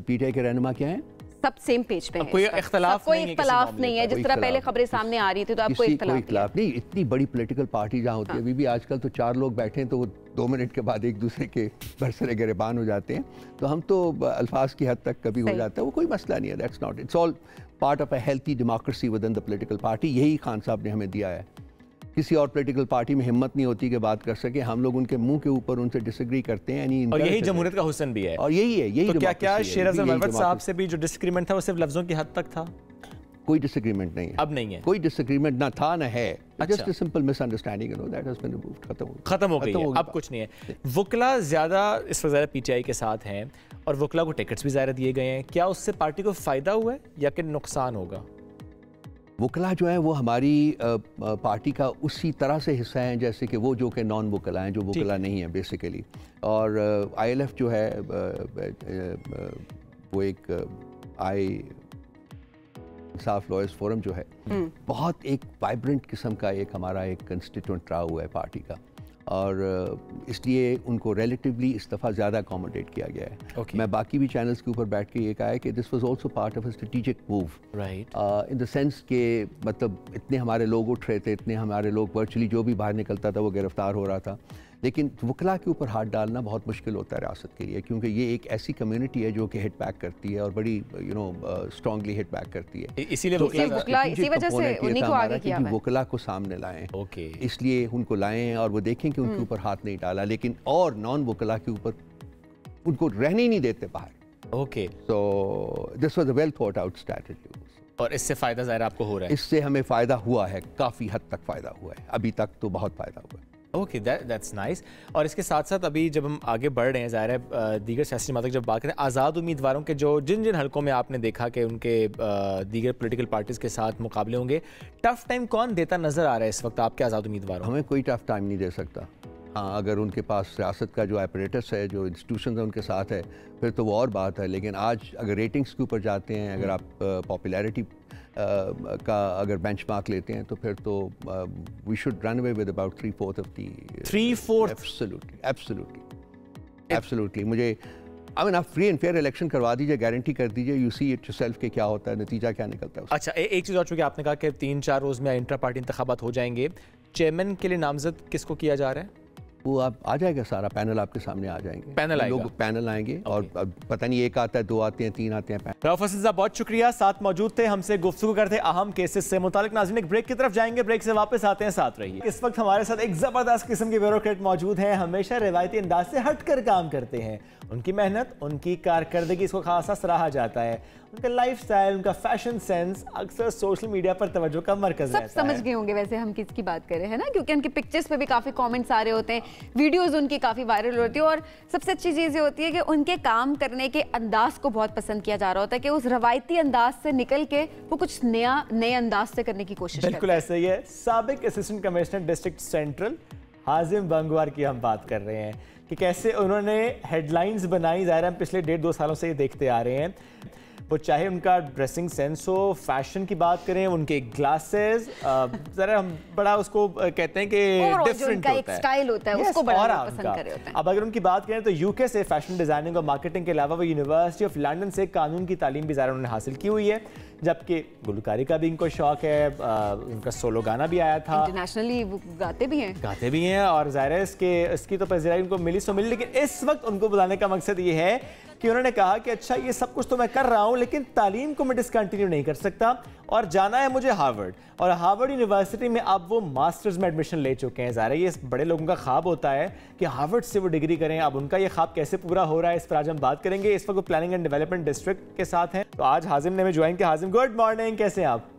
PTI के रहनुमा क्या हैं? सब सेम पेज पे हैं। कोई इख्तलाफ नहीं है, जिस तरह पहले खबरें सामने आ रही थी तो अब कोई इख्तलाफ नहीं। इतनी बड़ी पॉलिटिकल पार्टी जहाँ होती है, अभी भी आजकल तो 4 लोग बैठे हैं तो वो 2 मिनट के बाद एक दूसरे के बरसरे गिरबान हो जाते हैं, तो हम तो अल्फाज की हद तक कभी हो जाता है, वो कोई मसला नहीं है। That's not, it's all part of a healthy democracy with in the political party. यही खान साहब ने हमें दिया है। किसी और पॉलिटिकल पार्टी में हिम्मत नहीं होती कि बात कर सके, हम लोग उनके मुंह के ऊपर उनसे डिसएग्री करते हैं। और यही जमहूरियत का हुस्न भी है। और यही है, यही तो क्या शेर अफजल मरवत साहब से भी जो डिसएग्रीमेंट था वो सिर्फ लफ्जों की हद तक था? कोई डिसएग्रीमेंट नहीं है, अब नहीं है कोई डिसएग्रीमेंट, ना था ना है। Just a simple misunderstanding, you know, that has been removed, खत्म हो गई है, अब कुछ नहीं है। वकला ज़्यादा इस वक्त PTI के साथ हैं और वकला को टिकट्स भी ज़्यादा दिए गए हैं, क्या उससे पार्टी को फ़ायदा हुआ है या कि नुकसान होगा? वकला जो है वो हमारी पार्टी का उसी तरह से हिस्सा हैं जैसे कि वो जो कि नॉन वकला हैं, जो वकला नहीं है बेसिकली। और ILF जो है वो एक इंसाफ लॉयर्स फोरम जो है बहुत एक वाइब्रेंट किस्म का एक हमारा एक कंस्टिट्यूंट रहा हुआ है पार्टी का, और इसलिए उनको रिलेटिवली इस दफ़ा ज़्यादा अकोमोडेट किया गया है। मैं बाकी भी चैनल्स के ऊपर बैठ के ये कहा है कि this was also part of a strategic move, in the sense के मतलब इतने हमारे लोग उठ रहे थे, इतने हमारे लोग वर्चुअली जो भी बाहर निकलता था वो गिरफ्तार हो रहा था, लेकिन वकला के ऊपर हाथ डालना बहुत मुश्किल होता है रियासत के लिए, क्योंकि ये एक ऐसी कम्युनिटी है जो कि हिट बैक करती है और बड़ी स्ट्रांगली हिट बैक करती है। इसीलिए इसी वजह से उन्हीं को आगे किया है, वकला को सामने लाएं, इसलिए उनको लाएं और वो देखें कि उनके ऊपर हाथ नहीं डाला, लेकिन और नॉन वकला के ऊपर उनको रहने ही नहीं देते बाहर। So this was a well thought out strategy. और इससे फ़ायदा ज़ाहिर आपको हो रहा है? इससे हमें फ़ायदा हुआ है, काफ़ी हद तक फ़ायदा हुआ है, अभी तक तो बहुत फ़ायदा हुआ है। Okay, that's nice. और इसके साथ साथ अभी जब हम आगे बढ़ रहे हैं, ज़ाहिर है दीगर सियासी जमातों की जब बात करें, आज़ाद उम्मीदवारों के जो जिन हलकों में आपने देखा कि उनके दीगर पॉलिटिकल पार्टीज़ के साथ मुकाबले होंगे, टफ टाइम कौन देता नज़र आ रहा है इस वक्त आपके आज़ाद उम्मीदवारों? हमें कोई टफ टाइम नहीं दे सकता। हाँ, अगर उनके पास रियासत का जो अपरेटस है, जो इंस्टीट्यूशन है उनके साथ है, फिर तो वो और बात है। लेकिन आज अगर रेटिंग्स के ऊपर जाते हैं, अगर आप पॉपुलैरिटी का अगर बेंचमार्क लेते हैं, तो फिर तो we should run away with about 3/4 of the 3/4 absolutely. मुझे आई मीन आप फ्री एंड फेयर इलेक्शन करवा दीजिए, गारंटी कर दीजिए, यू सी इट योरसेल्फ के क्या होता है, नतीजा क्या निकलता है। अच्छा, एक चीज़ और, चूँकि आपने कहा कि 3-4 रोज़ में इंटर पार्टी इंतखाबात हो जाएंगे, चेयरमैन के लिए नामजद किसको किया जा रहा है? वो आप आ जाएगा, सारा पैनल आपके सामने आ जाएंगे, लोग पैनल आएंगे। और पता नहीं एक आता है, 2 आते हैं, 3 आते हैं। रऊफ हसन साहब बहुत शुक्रिया, साथ मौजूद थे, हमसे गुफ्तगू करते अहम केसेस से मुतालिक। नाज़रीन एक ब्रेक की तरफ जाएंगे, ब्रेक से वापस आते हैं, साथ रहिए। इस वक्त हमारे साथ एक जबरदस्त किस्म के ब्यूरोक्रेट मौजूद हैं, हमेशा रिवायती अंदाज से हटकर काम करते हैं। उनकी मेहनत, उनकी कारकर्दगी इसको खासा सराहा जाता है। उनका लाइफस्टाइल, उनका फैशन सेंस अक्सर सोशल मीडिया पर तवज्जो का मरकज रहता है। सब समझ गए होंगे वैसे हम किसकी बात कर रहे हैं ना, क्योंकि उनकी पिक्चर्स पे भी काफी कमेंट्स आ रहे होते हैं, वीडियोस उनकी काफी वायरल होती है, और सबसे अच्छी चीज ये होती है कि उनके काम करने के अंदाज को बहुत पसंद किया जा रहा होता है कि उस रवायती अंदाज से निकल के वो कुछ नए अंदाज से करने की कोशिश। बिल्कुल ऐसा ही है। साबिक असिस्टेंट कमिश्नर डिस्ट्रिक्ट सेंट्रल हाजिम बंगवार की हम बात कर रहे हैं कि कैसे उन्होंने हेडलाइंस बनाई। ज़ाहिर हम पिछले 1.5-2 सालों से ये देखते आ रहे हैं। वो चाहे उनका ड्रेसिंग सेंस हो, फैशन की बात करें, उनके ग्लासेस, जरा हम बड़ा उसको कहते हैं कि डिफरेंट होता है, स्टाइल होता है, उसको बड़ा पसंद कर रहे होते हैं। अब अगर उनकी बात करें तो यूके से फैशन डिजाइनिंग और मार्केटिंग के अलावा वो यूनिवर्सिटी ऑफ लंदन से कानून की तालीम भी ज़ाहिर उन्होंने हासिल की हुई है, जबकि गुलकारी का भी इनको शौक है, उनका सोलो गाना भी आया था, इंटरनेशनली वो गाते भी हैं और ज़ाहिर है इसकी तो पज़ीराई उनको मिली सो मिली। लेकिन इस वक्त उनको बुलाने का मकसद ये है कि उन्होंने कहा कि अच्छा ये सब कुछ तो मैं कर रहा हूं, लेकिन तालीम को मैं डिसकंटिन्यू नहीं कर सकता और जाना है मुझे हार्वर्ड, और हार्वर्ड यूनिवर्सिटी में अब वो मास्टर्स में एडमिशन ले चुके हैं। ज़ाहिर है ये बड़े लोगों का ख्वाब होता है कि हार्वर्ड से वो डिग्री करें, अब उनका ये ख्वाब कैसे पूरा हो रहा है इस पर आज हम बात करेंगे। इस वक्त वो प्लानिंग एंड डेवलपमेंट डिस्ट्रिक्ट के साथ हैं, तो आज हाजिम ने हमें ज्वाइन किया। हाजिम, गुड मॉर्निंग, कैसे हैं आप?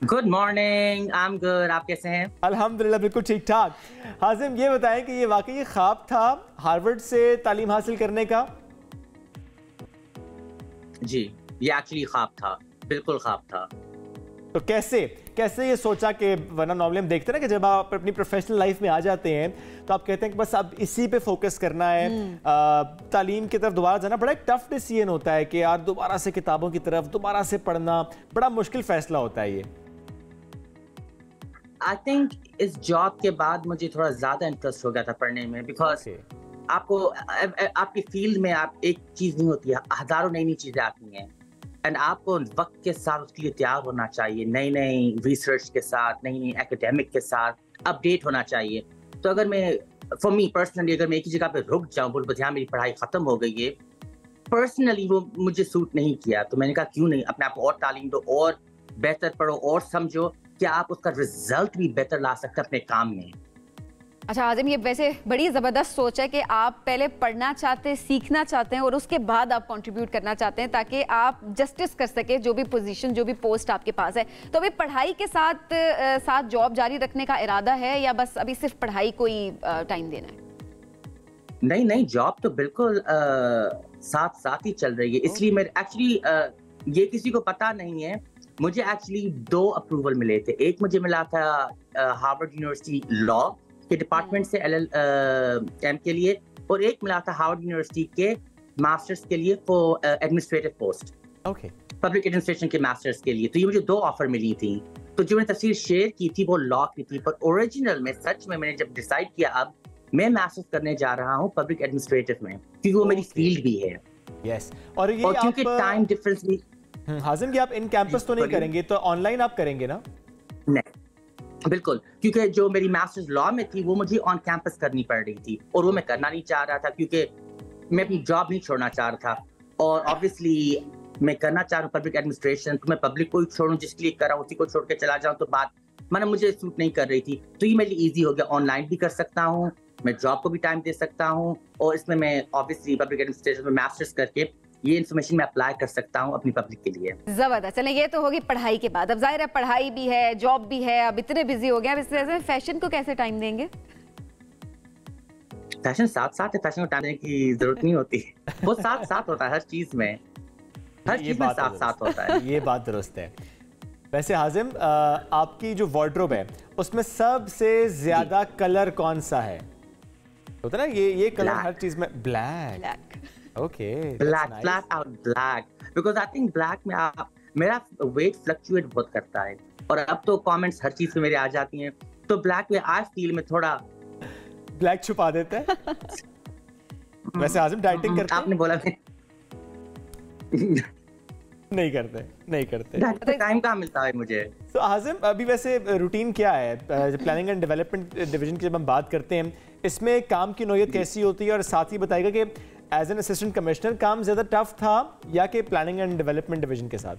Good morning, I am good, आप कैसे हैं? अल्हम्दुलिल्लाह बिल्कुल ठीक ठाक। हाजिम ये बताएं कि ये वाकई ख्वाब था हार्वर्ड से तालीम हासिल करने का? जी, ये एक्चुअली ख्वाब था, बिल्कुल ख्वाब था। तो कैसे ये सोचा कि, वरना नॉर्मली हम देखते हैं ना कि जब आप अपनी प्रोफेशनल लाइफ में आ जाते हैं तो आप कहते हैं कि बस अब इसी पे फोकस करना है, तालीम की तरफ दोबारा जाना बड़ा एक टफ डिसीजन होता है कि यार दोबारा से किताबों की तरफ दोबारा से पढ़ना बड़ा मुश्किल फैसला होता है ये। आई थिंक इस जॉब के बाद मुझे थोड़ा ज्यादा इंटरेस्ट हो गया था पढ़ने में, बिकॉज आपको आपकी फील्ड में आप एक चीज नहीं होती है, हजारों नई नई चीजें आती हैं एंड आपको वक्त के साथ उसके लिए तैयार होना चाहिए, नई नई रिसर्च के साथ, नई नई एकेडमिक के साथ अपडेट होना चाहिए। तो अगर मैं फॉर मी पर्सनली अगर मैं एक ही जगह पे रुक जाऊं, बोल बस मेरी पढ़ाई खत्म हो गई है, पर्सनली वो मुझे सूट नहीं किया। तो मैंने कहा क्यों नहीं अपने आप को और तालीम दो और बेहतर पढ़ो और समझो कि आप उसका रिजल्ट भी बेहतर ला सकते हैं अपने काम में। अच्छा आज़िम, ये वैसे बड़ी ज़बरदस्त सोच है कि आप पहले पढ़ना चाहते हैं, सीखना चाहते हैं और उसके बाद आप कंट्रीब्यूट करना चाहते हैं ताकि आप जस्टिस कर सके जो भी पोजीशन, जो भी पोस्ट आपके पास है। तो अभी पढ़ाई के साथ जॉब जारी रखने का इरादा है या बस अभी सिर्फ पढ़ाई को ही टाइम देना है? नहीं, जॉब तो बिल्कुल साथ साथ ही चल रही है। इसलिए मैं एक्चुअली ये किसी को पता नहीं है, मुझे एक्चुअली 2 अप्रूवल मिले थे। एक मुझे मिला था हार्वर्ड यूनिवर्सिटी लॉ के डिपार्टमेंट से LLM के लिए, और एक मिला था हार्वर्ड यूनिवर्सिटी के मास्टर्स के लिए for administrative post, okay, public administration के मास्टर्स के लिए। तो ये मुझे 2 ऑफर मिली थी। तो जो मैंने तफसीर शेयर की थी वो लॉ की थी, पर ओरिजिनल में सच में मैंने जब डिसाइड किया अब मैं मास्टर्स करने जा रहा हूँ पब्लिक एडमिनिस्ट्रेटिव में, क्योंकि वो मेरी फील्ड भी है। यस, और ये और क्योंकि टाइम डिफरेंस भी। हाजिम कि आप इन कैंपस तो नहीं करेंगे, तो ऑनलाइन आप करेंगे ना? नहीं, बिल्कुल, क्योंकि जो मेरी मास्टर्स लॉ में थी वो मुझे ऑन कैंपस करनी पड़ रही थी और वो मैं करना नहीं चाह रहा था, क्योंकि मैं अपनी जॉब नहीं छोड़ना चाह रहा था। और ऑब्वियसली मैं करना चाह रहा हूँ पब्लिक एडमिनिस्ट्रेशन, तो मैं पब्लिक को ही छोड़ूं जिसके लिए कर रहा हूँ उसी को छोड़ के चला जाऊँ, तो बात माना मुझे सूट नहीं कर रही थी। तो ये मेरे लिए ईजी हो गया, ऑनलाइन भी कर सकता हूँ, मैं जॉब को भी टाइम दे सकता हूँ, और इसमें मैं ऑब्वियसली पब्लिक एडमिनिस्ट्रेशन में मास्टर्स करके ये इन्फॉर्मेशन मैं अप्लाई कर सकता हूँ अपनी पब्लिक के लिए। जबरदस्त। चलें, ये तो होगी पढ़ाई के बाद। अब जाहिर है पढ़ाई भी है, जॉब भी है, अब इतने बिजी हो गए, अब इस वजह से फैशन को कैसे टाइम देंगे? फैशन साथ साथ है, फैशन को टाइम देने की जरूरत नहीं होती, वो साथ साथ होता है हर चीज में, हर चीज में साथ साथ होता है। ये बात दुरुस्त है। वैसे हाजिम, आपकी जो वार्डरोब है उसमें सबसे ज्यादा कलर कौन सा है? होता है ना ये कलर हर चीज में। Black. Okay, flat out black, because I think black में मेरा weight fluctuate बहुत करता है, और अब तो comments हर चीज पे मेरे आ जाती हैं, तो black में I feel में थोड़ा black छुपा देते हैं। वैसे आज़िम डाइटिंग करते हैं? आपने बोला नहीं करते। टाइम कहाँ मिलता है मुझे। तो आज़िम अभी वैसे रूटीन क्या है प्लानिंग एंड डेवलपमेंट डिवीजन की जब हम बात करते हैं, इसमें काम की नौयत कैसी होती है, और साथ ही बताएगा कि एज एन असिस्टेंट कमिश्नर काम ज्यादा टफ था या कि प्लानिंग एंड डेवलपमेंट डिवीजन के साथ?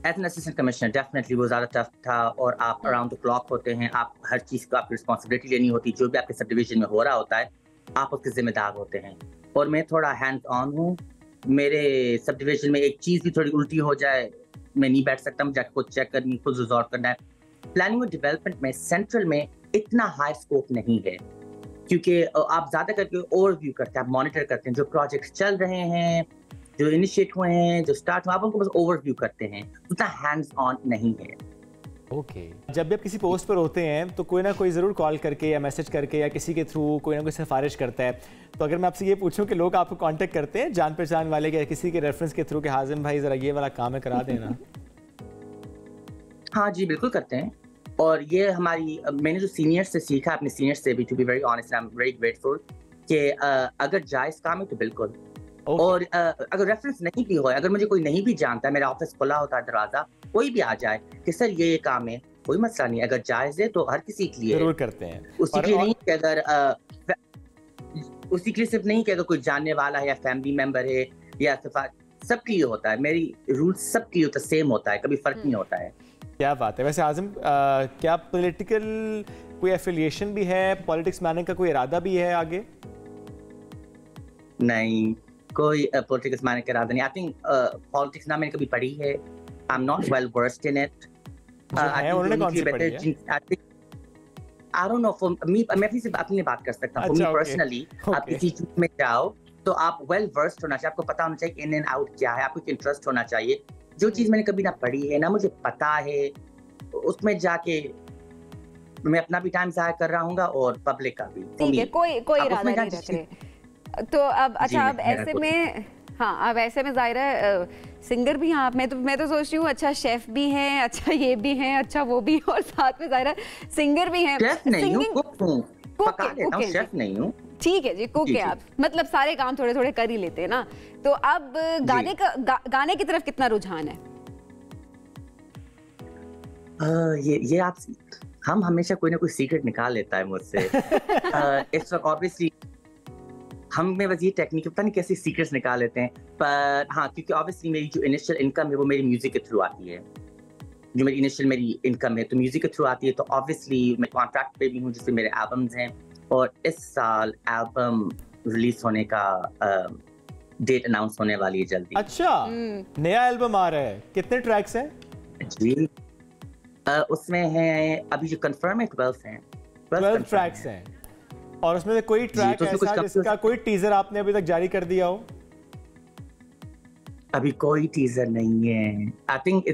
As an assistant commissioner definitely वो ज़्यादा टफ था, और आप अराउंड द क्लॉक होते हैं, आप हर चीज़ को आपकी रिस्पॉन्सिबिलिटी लेनी होती है, जो भी आपके सब डिवीजन में हो रहा होता है आप उसके जिम्मेदार होते हैं। और मैं थोड़ा हैंड्स ऑन हूँ, मेरे सब डिवीजन में एक चीज़ भी थोड़ी उल्टी हो जाए मैं नहीं बैठ सकता, मुझे खुद चेक करनी, खुद रिजॉल्व करना है। प्लानिंग और डेवलपमेंट में सेंट्रल में इतना हाई स्कोप नहीं है, क्योंकि आप ज्यादा करके ओवरव्यू करते हैं, आप मॉनिटर करते हैं जो प्रोजेक्ट्स चल रहे हैं, जो इनिशिएट हुए हैं, जो स्टार्ट हुए, आप उनको बस ओवरव्यू करते हैं, उतना हैंड्स ऑन नहीं है। ओके जब भी आप किसी पोस्ट पर होते हैं तो कोई ना कोई ज़रूर कॉल करके या मैसेज करके या किसी के थ्रू कोई ना कोई सिफारिश करता है। तो अगर मैं आपसे ये पूछूं कि लोग आपको कांटेक्ट करते हैं जान पहचान वाले या किसी के रेफरेंस के थ्रू कि हाजिम भाई ज़रा ये वाला काम है करा देना? हाँ जी, बिल्कुल करते हैं। और ये मैंने जो सीनियर से सीखा, अपने सीनियर से भी, to be very honest, I am very grateful कि अगर जायज़ काम है तो बिल्कुल। और अगर रेफरेंस नहीं भी हो, अगर मुझे कोई नहीं भी जानता है, मेरा ऑफिस खुला होता है दरवाजा, कोई भी आ जाए कि सर ये काम है, कोई मसला नहीं, अगर जायज़ है तो हर किसी के लिए जरूर करते हैं। उसी के लिए नहीं कि अगर उसी के लिए सिर्फ नहीं कि अगर कोई जानने वाला है या फैमिली मेंबर है या सबके लिए होता है। मेरी रूल सबके लिए सेम होता है, कभी फर्क नहीं होता है। क्या बात है। वैसे आज़िम क्या पॉलिटिकल कोई एफिलिएशन भी है, पॉलिटिक्स में आने का कोई इरादा भी है आगे? नहीं, कोई पॉलिटिक्स मैंने करा नहीं। आई थिंक पॉलिटिक्स ना मैंने कभी पढ़ी है। I am not well versed in it. उन्होंने कौन सी पढ़ी है? आई डोंट नो, मैं अपनी बात कर सकता हूँ। पर्सनली आप किसी चीज में जाओ तो आप वेल वर्स्ड होना चाहिए, आपको पता होना चाहिए इन एंड आउट क्या है, आपको इंटरेस्ट होना चाहिए। जो चीज मैंने कभी ना पढ़ी है ना मुझे पता है, उसमें जाके मैं अपना भी टाइम ज़ाया कर रहा हूँगा और पब्लिक का भी। ठीक है, कोई इरादा नहीं रख रहे। तो अब अच्छा, अब ऐसे में हाँ, अब ऐसे में ज़ाहिर है सिंगर भी हैं आप। मैं तो सोच रही हूँ अच्छा शेफ भी हैं, अच्छा ये भी हैं, अच्छा वो भी, और साथ में ज़ाहिर है सिंगर भी हैं। शेफ नहीं हूँ, कुक हूँ, पका लेता हूँ, शेफ नहीं हूँ। ठीक है जी, कुक है आप, मतलब सारे काम थोड़े थोड़े कर ही लेते हैं ना। तो अब गाने की तरफ कितना रुझान है? ये आप, हम हमेशा कोई ना कोई सीक्रेट निकाल लेता है मुझसे। इट्स ऑब्वियसली हम में बस ये टेक्निक पता नहीं कैसे सीक्रेट्स निकाल लेते हैं। पर हाँ, क्योंकि ऑब्वियसली मेरी जो इनिशियल इनकम है वो मेरी म्यूजिक के थ्रू आती है। जो मेरी इनिशियल इनकम है तो म्यूजिक के थ्रू आती है। तो ऑब्वियसली मैं कॉन्ट्रैक्ट पे भी हूँ जिससे मेरे एल्बम्स हैं, और इस साल एल्बम रिलीज होने का डेट अनाउंस होने वाली है जल्दी। अच्छा, नया एल्बम आ रहा है, कितने ट्रैक्स हैं? जी उसमें है अभी जो कंफर्म है 12 हैं। 12 ट्रैक्स हैं। और उसमें से कोई ट्रैक ऐसा जिसका कोई टीजर आपने अभी तक जारी कर दिया हो? अभी कोई टीजर नहीं है। आई थिंक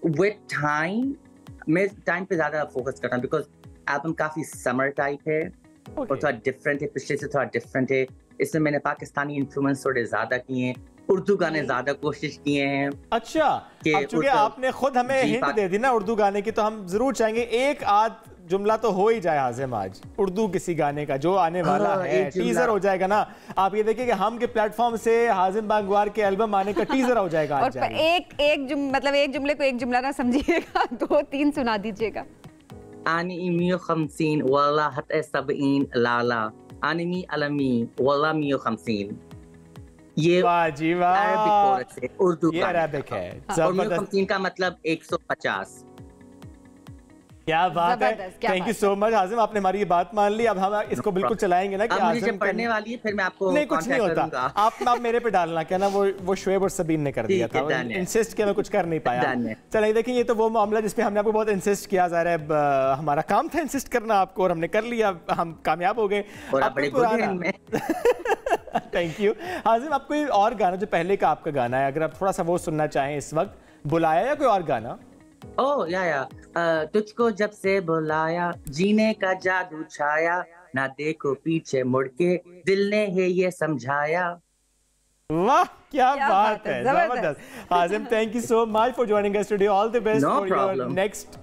विद टाइम, मैं टाइम पे ज्यादा फोकस करता हूँ बिकॉज एल्बम काफी समर टाइप है और थोड़ा डिफरेंट है, पिछले से थोड़ा डिफरेंट है। इसमें मैंने पाकिस्तानी इन्फ्लुएंस थोड़े ज्यादा किए हैं, उर्दू गाने ज्यादा कोशिश किए हैं। अच्छा, अब चूंकि आपने खुद हमें हिंट दे दी ना उर्दू गाने की, तो हम जरूर चाहेंगे एक आध जुमला तो हो ही जाए हाजिम आज उर्दू किसी गाने का जो आने वाला है। टीजर हो जाएगा ना, आप ये देखिए कि हम के प्लेटफॉर्म से हाजिम बांगवार के एल्बम आने का टीजर हो जाएगा आज। और एक जुमले को एक जुमला ना समझिएगा, 2-3 सुना दीजिएगा। आनी 150 वल्ला हत 70 लाला आनी अलमी वल्ला 150। ये वाह जी वाह, अरबिक कोरस है, उर्दू ये अरबिक है। और 150 का मतलब 150। क्या बात है, थैंक यू सो मच हाजिम, आपने हमारी ये बात मान ली। अब हम इसको बिल्कुल चलाएंगे ना कि मुझे पढ़ने वाली है, फिर मैं आपको नहीं कुछ नहीं होता, आप मेरे पे डालना क्या ना, वो शुएब और सबीन ने कर दिया था, इंसिस्ट किया, मैं कुछ कर नहीं पाया। चलिए देखिए, ये तो वो मामला जिसपे हमने आपको बहुत इंसिस्ट किया जा रहा है। हमारा काम था इंसिस्ट करना आपको और हमने कर लिया, हम कामयाब हो गए। Thank you Hajim. आप कोई और गाना जो पहले का आपका गाना है, अगर आप थोड़ा सा वो सुनना चाहें इस वक्त, बुलाया या कोई और गाना? या तुझको जब से बुलाया जीने का जादू छाया, ना देखो पीछे मुड़ के दिल ने है ये समझाया। वाह क्या बात है, जबरदस्त। Hajim, thank you so much for joining us today, all the best for your next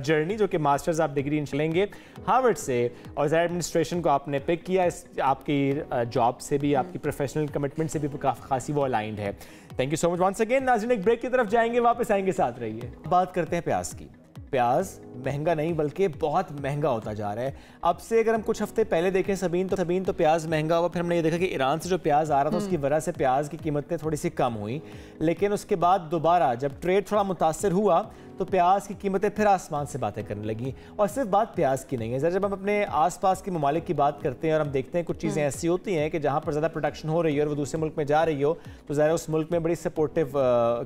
journey, जो कि मास्टर्स आप डिग्री लेंगे हार्वर्ड से, और एडमिनिस्ट्रेशन को आपने पिक किया। आपकी जॉब से भी, आपकी प्रोफेशनल कमिटमेंट से भी खासी वो अलाइंड है। Thank you so much once again. नाज़रीन, एक ब्रेक की तरफ जाएंगे, वापस आएंगे, साथ रहिए। बात करते हैं प्याज की। प्याज महंगा नहीं बल्कि बहुत महंगा होता जा रहा है। अब से अगर हम कुछ हफ्ते पहले देखें सबीन तो प्याज महंगा हुआ, फिर हमने ये देखा कि ईरान से जो प्याज आ रहा था उसकी वजह से प्याज की कीमतें थोड़ी सी कम हुई, लेकिन उसके बाद दोबारा जब ट्रेड थोड़ा मुतासर हुआ तो प्याज की कीमतें फिर आसमान से बातें करने लगी। और सिर्फ बात प्याज की नहीं है, ज़रा जब हम अपने आसपास के ममालिक की बात करते हैं और हम देखते हैं कुछ चीज़ें ऐसी होती हैं कि जहाँ पर ज़्यादा प्रोडक्शन हो रही है और वो दूसरे मुल्क में जा रही हो, तो ज़रा उस मुल्क में बड़ी सपोर्टिव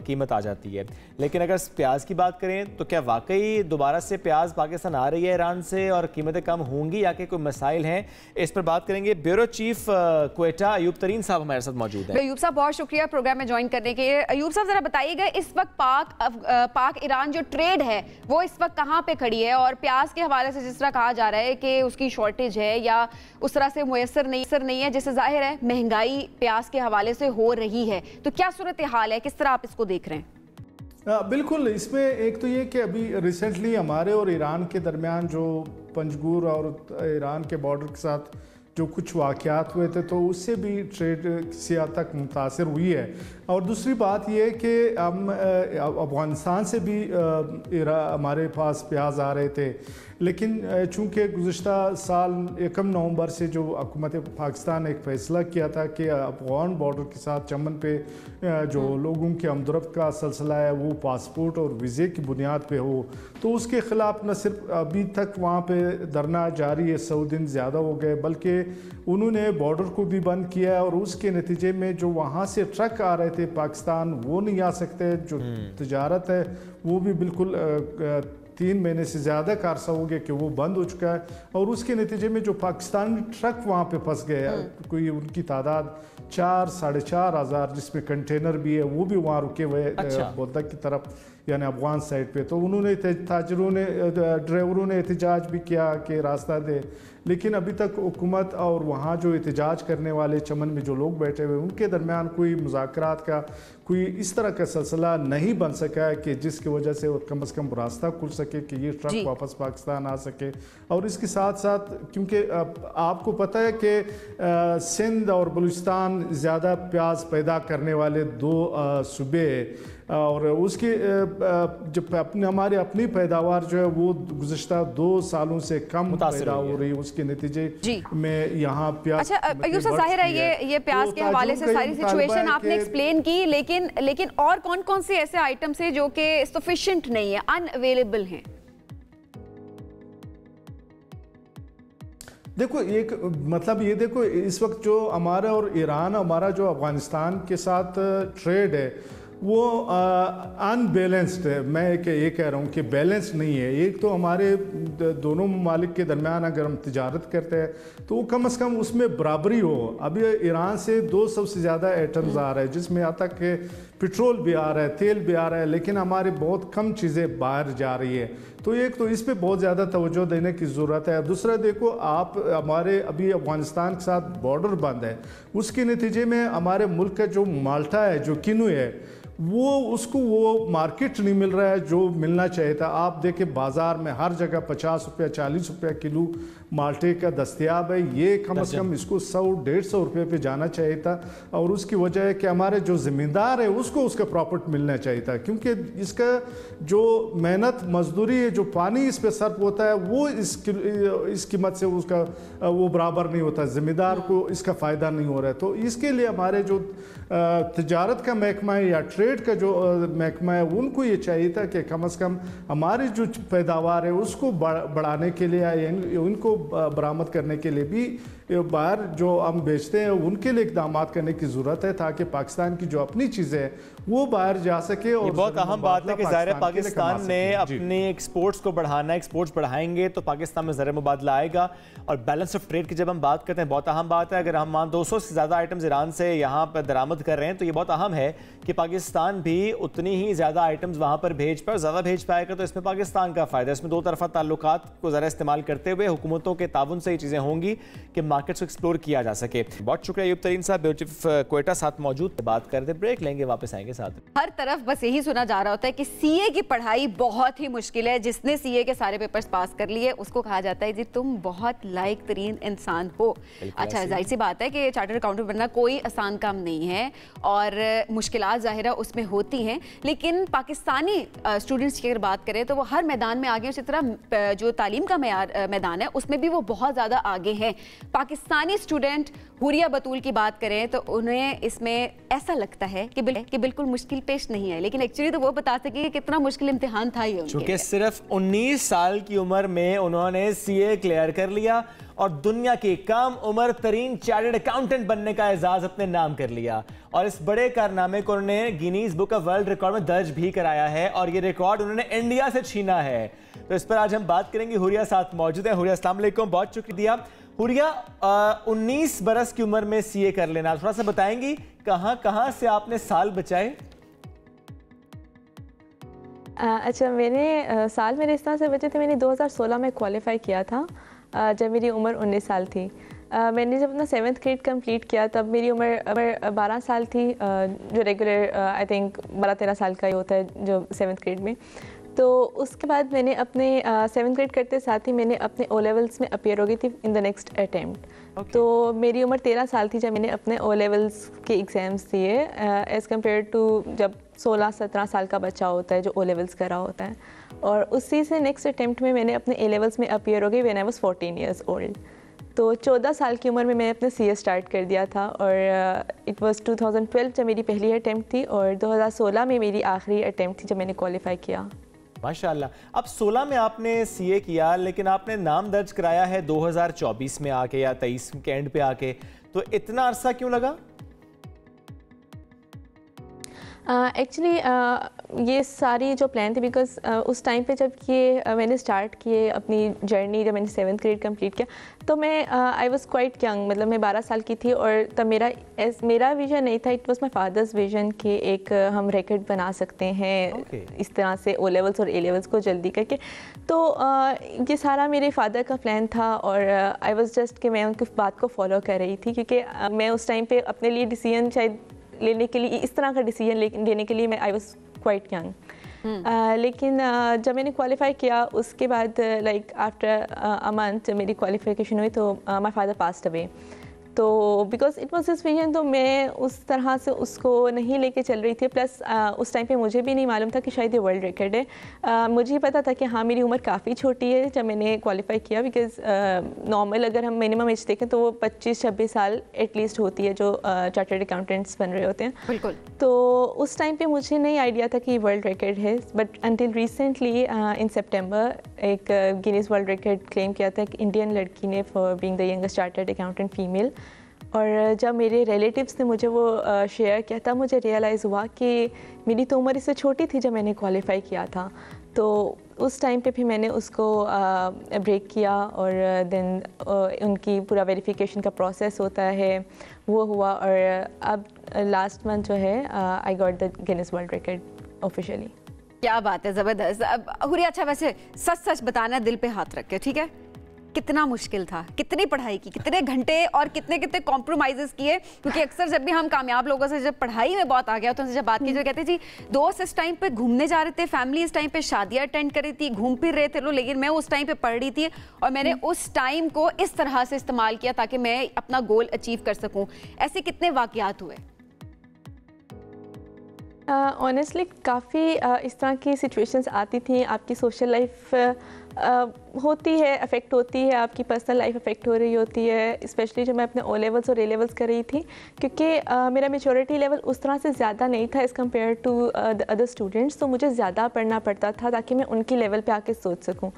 कीमत आ जाती है। लेकिन अगर प्याज की बात करें तो क्या वाकई दोबारा से प्याज पाकिस्तान आ रही है ईरान से और कीमतें कम होंगी या कि कोई मसाइल हैं? इस पर बात करेंगे। ब्यूरो चीफ क्वेटा अयूब तरीन साहब हमारे साथ मौजूद हैं। अयूब साहब, बहुत शुक्रिया प्रोग्राम में ज्वाइन करने के लिए। अयूब साहब, ज़रा बताइएगा, इस वक्त पाक ईरान जो ट्रेड है वो इस वक्त कहाँ पे खड़ी है? और प्याज के हवाले से जिस तरह कहा जा रहा है कि उसकी शॉर्टेज है या उस तरह से मुयसर नहीं है, जिससे जाहिर है महंगाई प्याज के हवाले से हो रही है, तो क्या सूरत हाल है, किस तरह आप इसको देख रहे हैं? बिल्कुल, इसमें एक तो ये कि अभी रिसेंटली हमारे और ईरान के दरमियान जो पंजगुर और ईरान के बॉर्डर के साथ जो कुछ वाक़यात हुए थे, तो उससे भी ट्रेड किसी हद तक मुतासर हुई है। और दूसरी बात यह कि हम अफ़गानिस्तान से भी हमारे पास प्याज आ रहे थे, लेकिन चूँकि गुज़िश्ता साल 1 नवंबर से जो हुकूमत पाकिस्तान ने एक फ़ैसला किया था कि अफ़गान बॉर्डर के साथ चमन पे जो लोगों के आमदरफ्त का सिलसिला है वो पासपोर्ट और वीज़े की बुनियाद पे हो, तो उसके ख़िलाफ़ न सिर्फ अभी तक वहाँ पे धरना जारी है, 100 दिन ज़्यादा हो गए, बल्कि उन्होंने बॉर्डर को भी बंद किया है। और उसके नतीजे में जो वहाँ से ट्रक आ रहे थे पाकिस्तान, वो नहीं आ सकते। जो तजारत है वो भी बिल्कुल 3 महीने से ज़्यादा का अरसा हो गया कि वो बंद हो चुका है। और उसके नतीजे में जो पाकिस्तानी ट्रक वहाँ पे फंस गए, कोई उनकी तादाद 4-4.5 हज़ार, जिसमें कंटेनर भी है, वो भी वहाँ रुके हुए बोद्दा की तरफ, यानी अफगान साइड पे। तो उन्होंने ताजरों ने, ड्राइवरों ने एहतजाज भी किया कि रास्ता दे, लेकिन अभी तक हुकूमत और वहाँ जो एहतजाज करने वाले चमन में जो लोग बैठे हुए, उनके दरमियान कोई मुज़ाकरात का कोई इस तरह का सिलसिला नहीं बन सका है कि जिसकी वजह से कम से कम रास्ता खुल सके कि ये ट्रक वापस पाकिस्तान आ सके। और इसके साथ साथ क्योंकि आपको पता है कि सिंध और बलूचिस्तान ज़्यादा प्याज पैदा करने वाले 2 सूबे, और उसके जब हमारे अपनी पैदावार जो है वो गुज़िश्ता 2 सालों से कम पैदा हो रही है, उसके नतीजे में यहाँ प्याज। अच्छा अयूब साहब, जाहिर है ये प्याज के हवाले से सारी सिचुएशन आपने एक्सप्लेन की, लेकिन और कौन कौन से ऐसे आइटम्स हैं जो कि सफिशिएंट नहीं है, अनअवेलेबल हैं? देखो, एक मतलब ये देखो, इस वक्त जो हमारा और ईरान, हमारा जो अफगानिस्तान के साथ ट्रेड है वो अनबैलेंस्ड है। मैं ये कह रहा हूँ कि बैलेंस नहीं है। एक तो हमारे दोनों ममालिक के दरमियान अगर हम तिजारत करते हैं तो वो कम से कम उसमें बराबरी हो। अभी ईरान से 200 से ज़्यादा आइटम्स आ रहे हैं, जिसमें यहाँ तक कि पेट्रोल भी आ रहा है, तेल भी आ रहा है, लेकिन हमारी बहुत कम चीज़ें बाहर जा रही है। तो एक तो इस पे बहुत ज़्यादा तवज्जो देने की ज़रूरत है। दूसरा देखो, आप हमारे अभी अफगानिस्तान के साथ बॉर्डर बंद है, उसके नतीजे में हमारे मुल्क का जो माल्टा है, जो किन्नू है, उसको मार्केट नहीं मिल रहा है जो मिलना चाहिए था। आप देखें बाज़ार में हर जगह 50 रुपया 40 रुपया किलो माल्टे का दस्तियाब है। ये कम से कम इसको 100-150 रुपये पे जाना चाहिए था। और उसकी वजह है कि हमारे जो ज़मींदार है उसको उसका प्रॉफिट मिलना चाहिए था, क्योंकि इसका जो मेहनत मजदूरी है, जो पानी इस पर सर्फ होता है, वो इस कीमत से उसका वो बराबर नहीं होता, ज़मींदार को इसका फ़ायदा नहीं हो रहा है। तो इसके लिए हमारे जो तिजारत का महकमा है या ट्रेड का जो महकमा है, उनको ये चाहिए था कि कम से कम हमारी जो पैदावार है उसको बढ़ाने के लिए या उनको बरामद करने के लिए भी बाहर जो हम बेचते हैं उनके लिए इक़दाम करने की ज़रूरत है, ताकि पाकिस्तान की जो अपनी चीज़ें हैं वो बाहर जा सके। और बहुत अहम बात है कि ज़ाहिर है पाकिस्तान ने अपने एक्सपोर्ट्स को बढ़ाना, एक्सपोर्ट्स बढ़ाएंगे तो पाकिस्तान में ज़र मुबादला आएगा। और बैलेंस ऑफ ट्रेड की जब हम बात करते हैं, बहुत अहम बात है। अगर हम 200 से ज़्यादा आइटम्स ईरान से यहाँ पर दरामद कर रहे हैं तो ये बहुत अहम है कि पाकिस्तान भी उतनी ही ज़्यादा आइटम्स वहाँ पर भेज पाए, ज़्यादा भेज पाएगा तो इसमें पाकिस्तान का फ़ायदा। इसमें 2 तरफ़ा ताल्लुकात को ज़रा इस्तेमाल करते हुए हुकूमतों के ताउन से ये चीज़ें होंगी कि मार्केट्स को एक्सप्लोर किया जा सके। बहुत शुक्रिया अयूब तरीन साहब, ब्यूरो चीफ क्वेटा साथ मौजूद। बात करते, ब्रेक लेंगे, वापस आएंगे साथ। हर तरफ बस यही सुना जा रहा होता है कि सीए की पढ़ाई बहुत ही मुश्किल है, जिसने सीए के सारे पेपर्स पास कर लिए उसको कहा जाता है जी तुम बहुत लायक तरीन इंसान हो। अच्छा, जाहिर सी बात है कि चार्टर्ड अकाउंटेंट बनना कोई आसान काम नहीं है और मुश्किलात ज़ाहिर उसमें होती हैं, लेकिन पाकिस्तानी स्टूडेंट्स की अगर बात करें तो वो हर मैदान में आगे हैं। उसी तरह जो तालीम का मैदान है उसमें भी वो बहुत ज़्यादा आगे हैं। पाकिस्तानी स्टूडेंट हुरिया बतूल की बात करें तो उन्हें इसमें ऐसा लगता है कि बिल्कुल मुश्किल पेश नहीं है, लेकिन एक्चुअली तो वो बता सके कि कितना मुश्किल इम्तिहान था ये। क्योंकि सिर्फ 19 साल की उम्र में उन्होंने सीए क्लियर कर लिया और दुनिया की कम उम्र तरीन चार्टर्ड अकाउंटेंट बनने का एजाज अपने नाम कर लिया। और इस बड़े कारनामे को उन्होंने Guinness book of world record में दर्ज भी कराया है और ये रिकॉर्ड उन्होंने इंडिया से छीना है। तो इस पर आज हम बात करेंगे। हुरिया साथ मौजूद है। हुरिया, अस्सलाम वालेकुम, बहुत शुक्रिया। हुरिया, 19 बरस की उम्र में सीए कर लेना, थोड़ा सा बताएंगी कहां से आपने साल बचाए? अच्छा, साल मेरे इस तरह से बचे थे, मैंने 2016 में क्वालिफाई किया था जब मेरी उम्र 19 साल थी। मैंने जब अपना 7th ग्रेड कंप्लीट किया तब मेरी उम्र 12 साल थी, जो रेगुलर आई थिंक 12-13 साल का ही होता है जो 7th ग्रेड में। तो उसके बाद मैंने अपने 7th ग्रेड करते साथ ही मैंने अपने ओ लेवल्स में अपीयर हो गई थी इन द नेक्स्ट अटैम्प्ट। तो मेरी उम्र 13 साल थी जब मैंने अपने ओ लेवल्स के एग्ज़ाम्स दिए, एज़ कम्पेयर टू जब 16-17 साल का बच्चा होता है जो ओ लेवल्स कर रहा होता है। और उसी से नेक्स्ट अटैम्प्ट में मैंने अपने ए लेवल्स में अपीयर हो गई when I was 14 years old. तो 14 साल की उम्र में मैंने अपने सीए स्टार्ट कर दिया था और इट वाज 2012 जब मेरी पहली अटैम्प्ट थी और 2016 में मेरी आखिरी अटैम्प्ट थी जब मैंने क्वालिफाई किया। माशाल्लाह। अब 16 में आपने सीए किया, लेकिन आपने नाम दर्ज कराया है 2024 में आके या 23 के एंड पे आके, तो इतना अरसा क्यों लगा? एक्चुअली ये सारी जो प्लान थी, बिकॉज उस टाइम पे जब ये मैंने स्टार्ट किए अपनी जर्नी, जब मैंने 7th ग्रेड कंप्लीट किया तो मैं आई वाज क्वाइट यंग, मतलब मैं 12 साल की थी और तब मेरा विजन नहीं था, it was my father's vision कि एक हम रिकॉर्ड बना सकते हैं इस तरह से ओ लेवल्स और ए लेवल्स को जल्दी करके। तो ये सारा मेरे फादर का प्लान था और आई वाज जस्ट कि मैं उनकी बात को फॉलो कर रही थी, क्योंकि मैं उस टाइम पे अपने लिए डिसीजन शायद लेने के लिए, इस तरह का डिसीजन लेने के लिए मैं आई वाज क्वाइट यंग। लेकिन जब मैंने क्वालिफाई किया उसके बाद लाइक आफ्टर अ मंथ जब मेरी क्वालिफिकेशन हुई तो माय फादर पास्ड अवे। तो because it was his vision, तो मैं उस तरह से उसको नहीं लेके चल रही थी। प्लस उस टाइम पे मुझे भी नहीं मालूम था कि शायद ये वर्ल्ड रिकॉर्ड है। मुझे ही पता था कि हाँ मेरी उम्र काफ़ी छोटी है जब मैंने क्वालिफाई किया, बिकॉज नॉर्मल अगर हम मिनिमम एज देखें तो वो 25-26 साल एटलीस्ट होती है जो चार्टर्ड अकाउंटेंट्स बन रहे होते हैं। बिल्कुल। तो उस टाइम पे मुझे नहीं आइडिया था कि वर्ल्ड रिकॉर्ड है, बट अंटिल रिसेंटली इन सितंबर एक गिनीज वर्ल्ड रिकॉर्ड क्लेम किया था एक इंडियन लड़की ने for being the youngest chartered accountant female. और जब मेरे रिलेटिव्स ने मुझे वो शेयर किया तब मुझे रियलाइज़ हुआ कि मेरी तो उम्र इससे छोटी थी जब मैंने क्वालिफाई किया था। तो उस टाइम पे फिर मैंने उसको ब्रेक किया और देन उनकी पूरा वेरिफिकेशन का प्रोसेस होता है वो हुआ और अब लास्ट मंथ जो है I got the Guinness world record officially. क्या बात है, ज़बरदस्त। अब हुरिया, अच्छा वैसे सच सच बताना, दिल पे हाथ रख के, ठीक है, कितना मुश्किल था, कितनी पढ़ाई की, कितने घंटे और कितने कितने कॉम्प्रोमाइज़ेस किए? क्योंकि अक्सर जब भी हम कामयाब लोगों से जब पढ़ाई में बहुत आ गया तो उनसे जब बात की जो कहते जी दोस्त इस टाइम पे घूमने जा रहे थे, फैमिली इस टाइम पे शादियां अटेंड कर रही थी, घूम फिर रहे थे लोग, लेकिन मैं उस टाइम पे पढ़ रही थी और मैंने उस टाइम को इस तरह से इस्तेमाल किया ताकि मैं अपना गोल अचीव कर सकूँ। ऐसे कितने वाकयात हुए? ऑनेस्टली काफ़ी इस तरह की सिचुएशंस आती थी। आपकी सोशल लाइफ होती है, अफेक्ट होती है, आपकी पर्सनल लाइफ अफेक्ट हो रही होती है, स्पेशली जब मैं अपने ओ लेवल्स और ए लेवल्स कर रही थी, क्योंकि मेरा मेच्योरिटी लेवल उस तरह से ज़्यादा नहीं था as compared to the other students. तो मुझे ज़्यादा पढ़ना पड़ता था ताकि मैं उनकी लेवल पे आके सोच सकूं।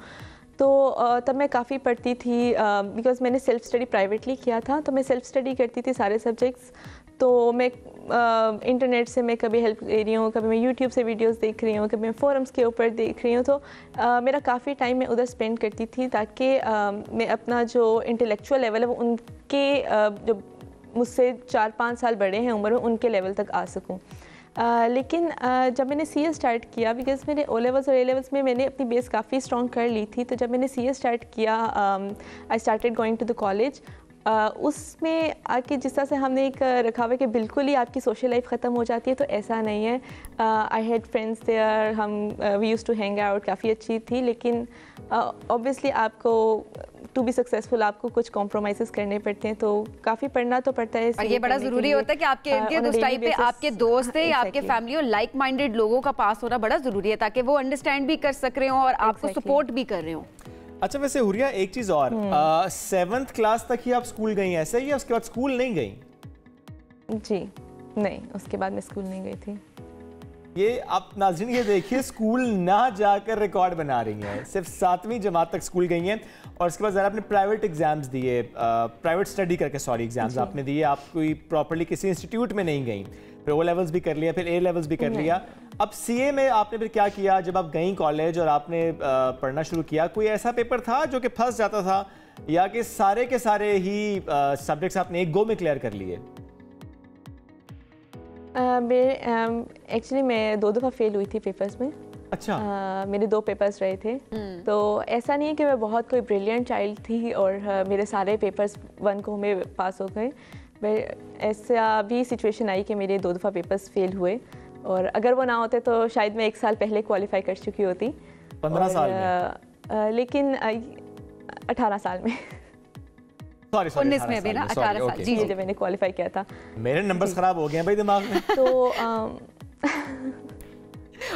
तो तब मैं काफ़ी पढ़ती थी, बिकॉज़ मैंने सेल्फ़ स्टडी प्राइवेटली किया था, तो मैं सेल्फ़ स्टडी करती थी सारे सब्जेक्ट्स। तो मैं इंटरनेट से मैं कभी हेल्प ले रही हूँ, कभी मैं यूट्यूब से वीडियोस देख रही हूँ, कभी मैं फोरम्स के ऊपर देख रही हूँ। तो मेरा काफ़ी टाइम मैं उधर स्पेंड करती थी ताकि मैं अपना जो इंटेलेक्चुअल लेवल है वो उनके जो मुझसे 4-5 साल बड़े हैं उम्र में, उनके लेवल तक आ सकूँ। लेकिन जब मैंने सीए स्टार्ट किया, बिकॉज़ मेरे ओ लेवल्स और ए लेवल्स में मैंने अपनी बेस काफ़ी स्ट्रॉन्ग कर ली थी, तो जब मैंने सीए स्टार्ट किया I started going to the college. उसमें आके जिस तरह से हमने एक रखा हुआ कि बिल्कुल ही आपकी सोशल लाइफ ख़त्म हो जाती है, तो ऐसा नहीं है। आई हैड फ्रेंड्स देयर, हम we used to hang out, काफ़ी अच्छी थी। लेकिन ऑब्वियसली आपको टू बी सक्सेसफुल आपको कुछ कॉम्प्रोमाइज़ करने पड़ते हैं, तो काफ़ी पढ़ना तो पड़ता है। और ये बड़ा ज़रूरी होता है कि आपके इर्द उस टाइम पे आपके दोस्त हैं या आपके फैमिली और लाइक माइंडेड लोगों का पास होना बड़ा ज़रूरी है ताकि वो अंडरस्टैंड भी कर सक रहे हों और आपको सपोर्ट भी कर रहे हों। अच्छा, वैसे हुरिया एक चीज़ और, 7th क्लास तक ही आप स्कूल गई ऐसे ही, या उसके बाद स्कूल नहीं गई? जी नहीं, उसके बाद मैं स्कूल नहीं गई थी। ये आप नाज़रीन ये देखिए, स्कूल ना जाकर रिकॉर्ड बना रही हैं, सिर्फ 7वीं जमात तक स्कूल गई हैं और उसके बाद ज़रा आपने प्राइवेट एग्जाम्स दिए, प्राइवेट स्टडी करके एग्जाम्स आपने दिए, आप कोई प्रॉपर्ली किसी इंस्टीट्यूट में नहीं गई, फिर ओ लेवल्स भी कर लिया, फिर ए लेवल्स भी कर लिया। अब सीए में आपने फिर क्या किया? जब आप गई कॉलेज और आपने पढ़ना शुरू किया, कोई ऐसा पेपर था जो कि फंस जाता था, या कि सारे के सारे ही सब्जेक्ट्स आपने एक गो में क्लियर कर लिए? एक्चुअली मैं 2 दफ़ा फेल हुई थी पेपर्स में। अच्छा। मेरे 2 पेपर्स रहे थे। तो ऐसा नहीं है कि मैं बहुत कोई ब्रिलियंट चाइल्ड थी और मेरे सारे पेपर्स 1 को में पास हो गए। ऐसा भी सिचुएशन आई कि मेरे 2 दफ़ा पेपर्स फेल हुए, और अगर वो ना होते तो शायद मैं 1 साल पहले क्वालिफाई कर चुकी होती। 15 साल में? लेकिन 18 साल में। 19 में भी ना, 18 साल जी जब मैंने क्वालिफाई किया था। मेरे नंबर्स खराब हो गए हैं भाई दिमाग में। तो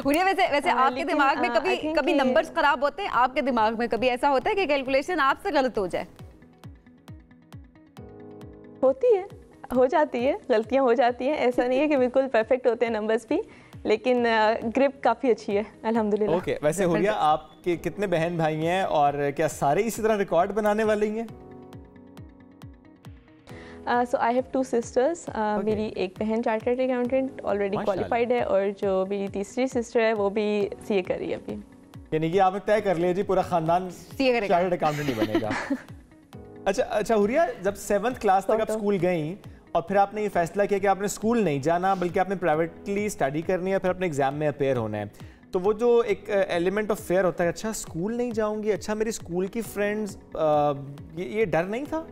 वैसे आपके दिमाग में कभी नंबर्स खराब होते हैं? आपके दिमाग में कभी ऐसा होता है कि कैलकुलेशन आपसे गलत हो जाए? होती है, हो जाती है, गलतियां हो जाती हैं। ऐसा नहीं है कि बिल्कुल परफेक्ट होते हैं नंबर्स भी, लेकिन ग्रिप काफ़ी अच्छी है अल्हम्दुलिल्लाह। ओके, वैसे हुरिया आपके कितने बहन भाई हैं और क्या सारे इसी तरह रिकॉर्ड बनाने वाले हैं? सो आई हैव 2 सिस्टर्स। मेरी एक बहन चार्टर्ड अकाउंटेंट ऑलरेडी क्वालिफाइड है, और जो मेरी तीसरी सिस्टर है वो भी सीए कर रही है अभी। यानी कि आपने तय कर लिया जी पूरा खानदान चार्टर्ड अकाउंटेंट ही बनेगा। अच्छा हुरिया, जब 7th क्लास तक आप स्कूल गई और फिर आपने ये फैसला किया कि आपने स्कूल नहीं जाना बल्कि आपने प्राइवेटली स्टडी करनी है, फिर अपने एग्जाम में अपेयर होना है, तो वो जो एक एलिमेंट ऑफ फेयर होता है, अच्छा स्कूल नहीं जाऊंगी, अच्छा मेरी स्कूल की फ्रेंड्स, ये डर नहीं था?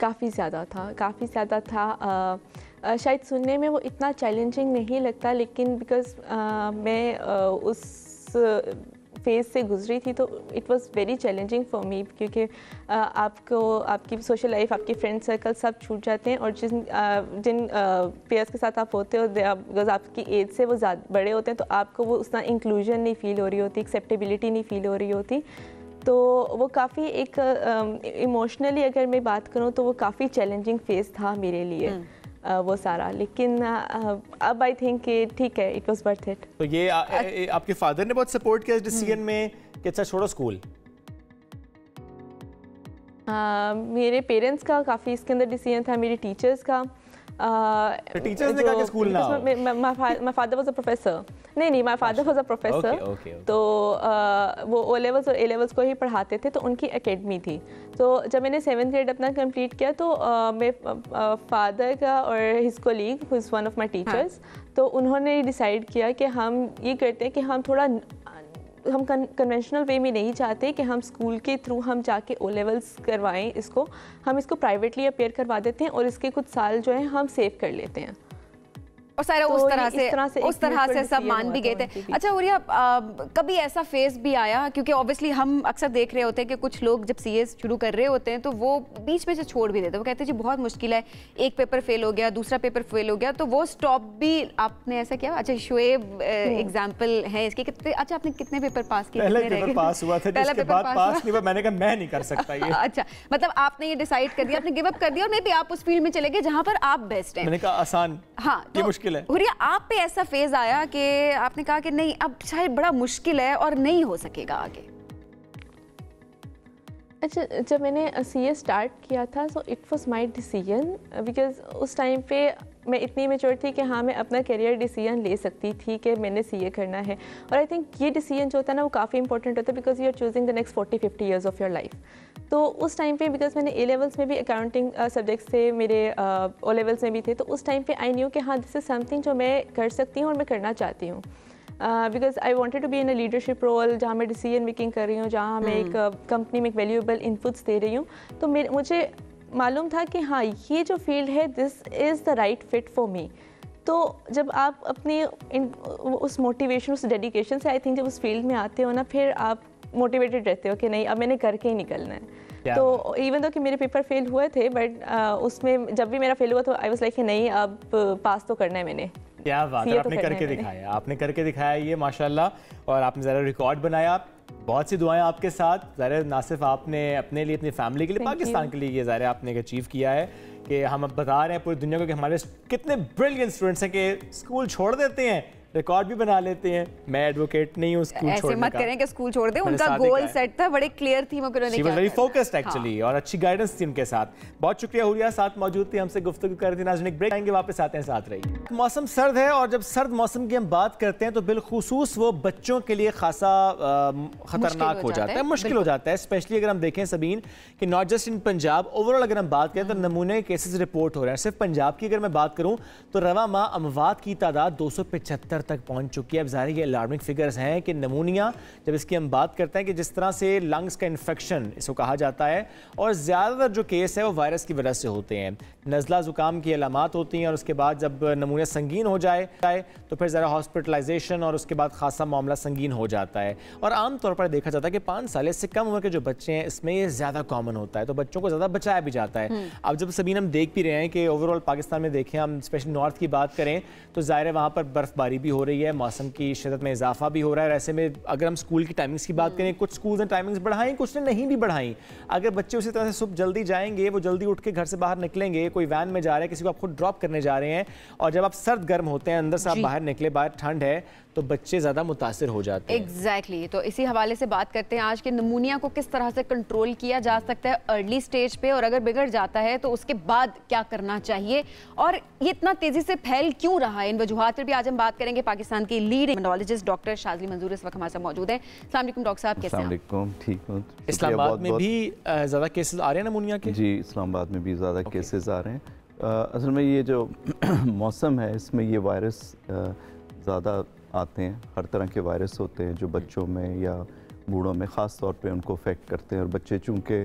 काफ़ी ज़्यादा था। शायद सुनने में वो इतना चैलेंजिंग नहीं लगता, लेकिन बिकॉज मैं उस फेज़ से गुजरी थी तो it was very challenging for me, क्योंकि आपको आपकी सोशल लाइफ, आपकी फ्रेंड सर्कल सब छूट जाते हैं, और जिन पेयर्स के साथ आप होते हो बिकॉज आपकी एज से वो ज़्यादा बड़े होते हैं, तो आपको वो उतना इंक्लूजन नहीं फील हो रही होती, एक्सेप्टेबिलिटी नहीं फील हो रही होती। तो वो काफ़ी एक इमोशनली अगर मैं बात करूँ तो वो काफ़ी चैलेंजिंग फेज़ था मेरे लिए वो सारा, लेकिन अब आई थिंक ठीक है, इट वाज वर्थ इट। तो ये आपके फादर ने बहुत सपोर्ट किया इस डिसीजन में कि अच्छा छोड़ो स्कूल? मेरे पेरेंट्स का काफ़ी इसके अंदर डिसीजन था, मेरे टीचर्स का। टीचर्स ने कहा कि स्कूल ना आओ? My father was a professor. नहीं, my father was a professor. तो वो ओ लेवल्स और ए लेवल्स को ही पढ़ाते थे, तो उनकी एकेडमी थी। तो जब मैंने 7th ग्रेड अपना कंप्लीट किया तो मेरे फादर का और his colleague who is one of my teachers, तो उन्होंने डिसाइड किया कि हम ये करते हैं कि हम कन्वेंशनल वे में नहीं चाहते कि हम स्कूल के थ्रू हम जाके ओ लेवल्स करवाएं इसको, हम इसको प्राइवेटली अपेयर करवा देते हैं और इसके कुछ साल जो है हम सेव कर लेते हैं। और सारा तो उस तरह से सब मान भी गए थे। अच्छा हुरिया, कभी ऐसा फेज भी आया, क्योंकि ऑब्वियसली हम अक्सर देख रहे होते हैं कि कुछ लोग जब सीएस शुरू कर रहे होते हैं तो वो बीच में से छोड़ भी देते हैं, वो कहते हैं जी बहुत मुश्किल है, एक पेपर फेल हो गया, दूसरा पेपर फेल हो गया, तो वो स्टॉप भी आपने ऐसा किया? अच्छा शुएब एग्जाम्पल है इसके। कितने, अच्छा आपने कितने पेपर पास किए? पहला पेपर पास हुआ था, जिसके बाद पास नहीं हुआ, मैंने कहा मैं नहीं कर सकता ये। अच्छा, मतलब आपने ये डिसाइड कर दिया, आपने गिव अप कर दिया और मे बी आप उस फील्ड में चले गए जहां पर आप बेस्ट हैं। मैंने कहा आसान, हाँ, ये मुश्किल है। हुरिया, आप पे ऐसा फेज आया कि आपने कहा कि नहीं अब शायद बड़ा मुश्किल है और नहीं हो सकेगा आगे? अच्छा, जब मैंने सीए स्टार्ट किया था so it was my decision, because उस टाइम पे मैं इतनी मैच्योर थी कि हाँ मैं अपना करियर डिसीजन ले सकती थी कि मैंने सीए करना है। और आई थिंक ये डिसीजन जो होता है ना वो काफ़ी इंपॉर्टेंट होता है, because you are choosing the next 40-50 years of your life. तो उस टाइम पे बिकॉज मैंने ए लेवल्स में भी अकाउंटिंग सब्जेक्ट्स थे, मेरे ओ लेवल्स में भी थे, तो उस टाइम पे आई न्यू कि हाँ दिस इज़ समथिंग जो मैं कर सकती हूँ और मैं करना चाहती हूँ। Because I wanted to be in a leadership role जहाँ मैं डिसीजन मेकिंग कर रही हूँ, जहाँ मैं एक कंपनी में एक वैल्यूएबल इनपुट्स दे रही हूँ। तो मुझे मालूम था कि हाँ ये जो फील्ड है this is the right fit for me. तो जब आप अपनी उस मोटिवेशन, उस डेडिकेशन से आई थिंक जब उस फील्ड में आते हो ना, फिर आप मोटिवेटेड रहते हो कि नहीं अब मैंने करके ही निकलना है। तो इवन दो कि मेरे पेपर फेल हुए थे, बट उसमें जब भी मेरा फेल हुआ तो आई वाज लाइक कि नहीं अब पास तो करना है मैंने। क्या बात है, आपने करके दिखाया, आपने करके दिखाया ये माशाल्लाह। और आपने ज़रा रिकॉर्ड बनाया, बहुत सी दुआएं आपके साथ। ज़रा ना सिर्फ आपने अपने लिए, अपनी फैमिली के लिए, पाकिस्तान के लिए ये ज़रा आपने अचीव किया है कि हम अब बता रहे हैं पूरी दुनिया को कि हमारे कितने ब्रिलियंट स्टूडेंट्स हैं कि स्कूल छोड़ देते हैं, रिकॉर्ड भी बना लेते हैं। मैं एडवोकेट नहीं हूँ स्कूल छोड़ने का। ऐसे मत करें कि स्कूल छोड़ दें, उनका गोल सेट था, बड़े क्लियर थी, उन्होंने she was very focused actually, और अच्छी गाइडेंस थी उनके साथ। बहुत शुक्रिया हुरिया, साथ मौजूद थी, हमसे गुफ्तगू कर रही थी। नाज़रीन एक ब्रेक आएंगे, वापस आते हैं, साथ रहिए। मौसम सर्द है और जब सर्द मौसम की हम बात करते हैं तो बिलखुसूस वो बच्चों के लिए खासा खतरनाक हो जाता है, मुश्किल हो जाता है। स्पेशली अगर हम देखें सबीन कि not just in Punjab, overall अगर हम बात करें तो नमूने केसेस रिपोर्ट हो रहे हैं। सिर्फ पंजाब की अगर मैं बात करूं तो रवा माह अमवात की तादाद 275 तक पहुंच चुकी है। अब ज़ाहिर ये अलार्मिंग फिगर्स हैं कि नमूनिया, जब इसकी हम बात करते हैं कि जिस तरह से लंग्स का इन्फेक्शन इसको कहा जाता है, और ज़्यादातर जो केस है वो वायरस की वजह से होते हैं। नज़ला ज़ुकाम की अलामात होती हैं और उसके बाद जब नमूना संगीन हो जाए तो फिर ज़रा हॉस्पिटलाइजेशन और उसके बाद खासा मामला संगीन हो जाता है। और आम तौर पर देखा जाता है कि 5 साल से कम उम्र के जो बच्चे हैं इसमें ये ज़्यादा कॉमन होता है, तो बच्चों को ज़्यादा बचाया भी जाता है। अब जब सभी हम देख भी रहे हैं कि ओवरऑल पाकिस्तान में देखें, हम स्पेशली नॉर्थ की बात करें तो ज़ाहिर है वहाँ पर बर्फ़बारी भी हो रही है, मौसम की शिद्दत में इजाफा भी हो रहा है। ऐसे में अगर हम स्कूल की टाइमिंग्स की बात करें, कुछ स्कूल्स ने टाइमिंग्स बढ़ाई, कुछ ने नहीं भी बढ़ाई। अगर बच्चे उसी तरह से सुबह जल्दी जाएंगे, वो जल्दी उठ के घर से बाहर निकलेंगे, कोई वैन में जा रहे हैं, किसी को आप खुद ड्रॉप करने जा रहे हैं, और जब आप सर्द गर्म होते हैं, अंदर से आप बाहर निकले, बाहर ठंड है, तो बच्चे ज़्यादा मुतासिर हो जाते हैं। एग्जैक्टली तो इसी हवाले से बात करते हैं आज के नमूनिया को किस तरह से कंट्रोल किया जा सकता है अर्ली स्टेज पे, और अगर बिगड़ जाता है तो उसके बाद क्या करना चाहिए, और ये इतना तेजी से फैल क्यों रहा है। इन वजूहात पर भी आज हम बात करेंगे। पाकिस्तान की लीड इम्यूनोलॉजिस्ट डॉक्टर शाज़ली मंजूर इस वक्त हमारे साथ मौजूद है। अस्सलाम वालेकुम डॉक्टर साहब, कैसे हैं? ठीक हूँ। इस्लामाबाद में भी ज़्यादा केसेस आ रहे हैं नमूनिया के? जी, इस्लामाबाद में भी ज़्यादा केसेस आ रहे हैं। असल में ये जो मौसम है इसमें ये वायरस ज़्यादा आते हैं। हर तरह के वायरस होते हैं जो बच्चों में या बूढ़ों में ख़ास तौर पे उनको अफेक्ट करते हैं। और बच्चे चूँकि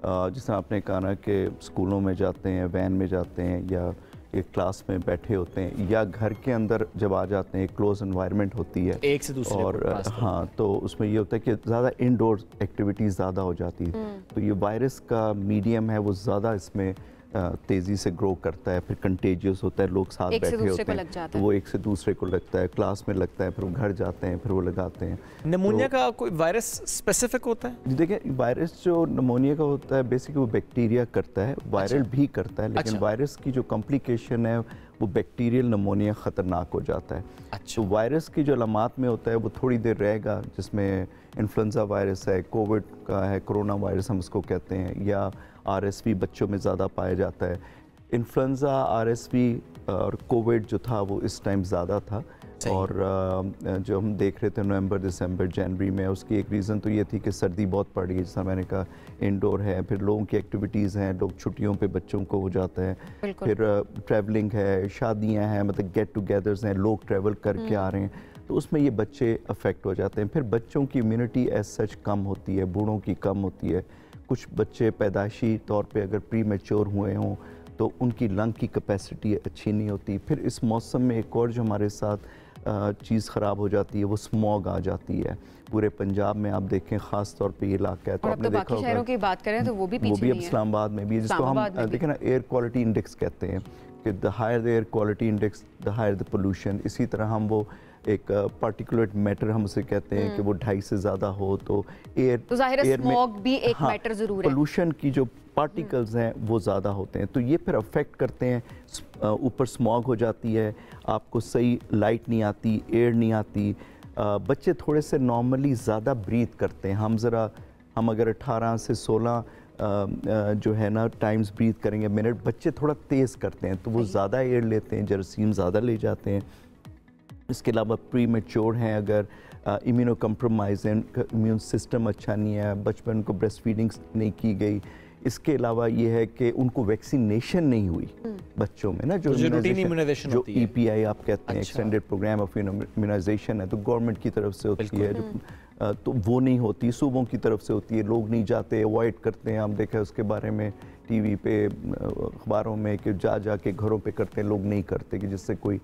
जिस तरह आपने कहा ना कि स्कूलों में जाते हैं, वैन में जाते हैं, या एक क्लास में बैठे होते हैं, या घर के अंदर जब आ जाते हैं, एक क्लोज एनवायरनमेंट होती है एक से दूसरे और हाँ, तो उसमें ये होता है कि ज़्यादा इंडोर एक्टिविटीज़ ज़्यादा हो जाती है। तो ये वायरस का मीडियम है वो ज़्यादा इसमें तेज़ी से ग्रो करता है, फिर कंटेजियस होता है, लोग साथ बैठे होते हैं तो वो एक से दूसरे को लगता है, क्लास में लगता है, फिर वो घर जाते हैं, फिर वो लगाते हैं। नमूनिया का कोई वायरस स्पेसिफिक होता है? जी देखिए, वायरस जो नमूनिया का होता है बेसिकली वो बैक्टीरिया करता है, वायरल भी करता है, लेकिन वायरस की जो कॉम्प्लिकेशन है वो बैक्टीरियल नमूनिया ख़तरनाक हो जाता है। तो वायरस की जो अलामात में होता है वो थोड़ी देर रहेगा, जिसमें इन्फ्लुएंजा वायरस है, कोविड का है, कोरोना वायरस हम उसको कहते हैं, या RSV बच्चों में ज़्यादा पाया जाता है। इन्फ्लुएंजा, RSV और कोविड जो था वो इस टाइम ज़्यादा था, और जो हम देख रहे थे नवंबर, दिसंबर, जनवरी में, उसकी एक रीज़न तो ये थी कि सर्दी बहुत पड़ गई, जैसा मैंने कहा, इंडोर है, फिर लोगों की एक्टिविटीज़ हैं, लोग छुट्टियों पे बच्चों को हो जाता है, फिर ट्रैवलिंग है, शादियां हैं, मतलब गेट टुगेदर्स हैं, लोग ट्रैवल करके आ रहे हैं, तो उसमें ये बच्चे अफेक्ट हो जाते हैं। फिर बच्चों की इम्यूनिटी एज सच कम होती है, बूढ़ों की कम होती है। कुछ बच्चे पैदाइशी तौर पे अगर प्री मैच्योर हुए हों तो उनकी लंग की कैपेसिटी अच्छी नहीं होती। फिर इस मौसम में एक और जो हमारे साथ चीज़ ख़राब हो जाती है वो स्मॉग आ जाती है। पूरे पंजाब में आप देखें, ख़ास तौर पे ये इलाका है, तो आपने देखा होगा, शहरों की बात करें तो वो भी अब इस्लामाबाद में भी, जिसको हम देखें ना एयर क्वालिटी इंडेक्स कहते हैं, कि the higher the air quality index the higher the pollution. इसी तरह हम वो एक पार्टिकुलेट मैटर हम उसे कहते हैं कि वो 2.5 से ज़्यादा हो तो एयर, तो एयर स्मॉग भी एक मैटर ज़रूर है। पोल्यूशन की जो पार्टिकल्स हैं वो ज़्यादा होते हैं, तो ये फिर अफेक्ट करते हैं। ऊपर स्मॉग हो जाती है, आपको सही लाइट नहीं आती, एयर नहीं आती, बच्चे थोड़े से नॉर्मली ज़्यादा ब्रीथ करते हैं। हम अगर 18 से 16 जो है ना टाइम्स ब्रीथ करेंगे मिनट, बच्चे थोड़ा तेज़ करते हैं, तो वो ज़्यादा एयर लेते हैं, जरासीम ज़्यादा ले जाते हैं। इसके अलावा प्री मैच्योर हैं, अगर इम्यूनो कम्प्रोमाइज़ हैं, इम्यून सिस्टम अच्छा नहीं है, बचपन को ब्रेस्ट फीडिंग नहीं की गई। इसके अलावा ये है कि उनको वैक्सीनेशन नहीं हुई बच्चों में ना, जो EPI आप कहते हैं, एक्सटेंडेड प्रोग्राम ऑफ इम्यूनाइजेशन है, तो गवर्नमेंट की तरफ से होती है, तो वो नहीं होती, सूबों की तरफ से होती है। लोग नहीं जाते, अवॉइड करते हैं। हम देखा है उसके बारे में TV पे, अखबारों में, कि जा के घरों पे करते हैं, लोग नहीं करते कि जिससे कोई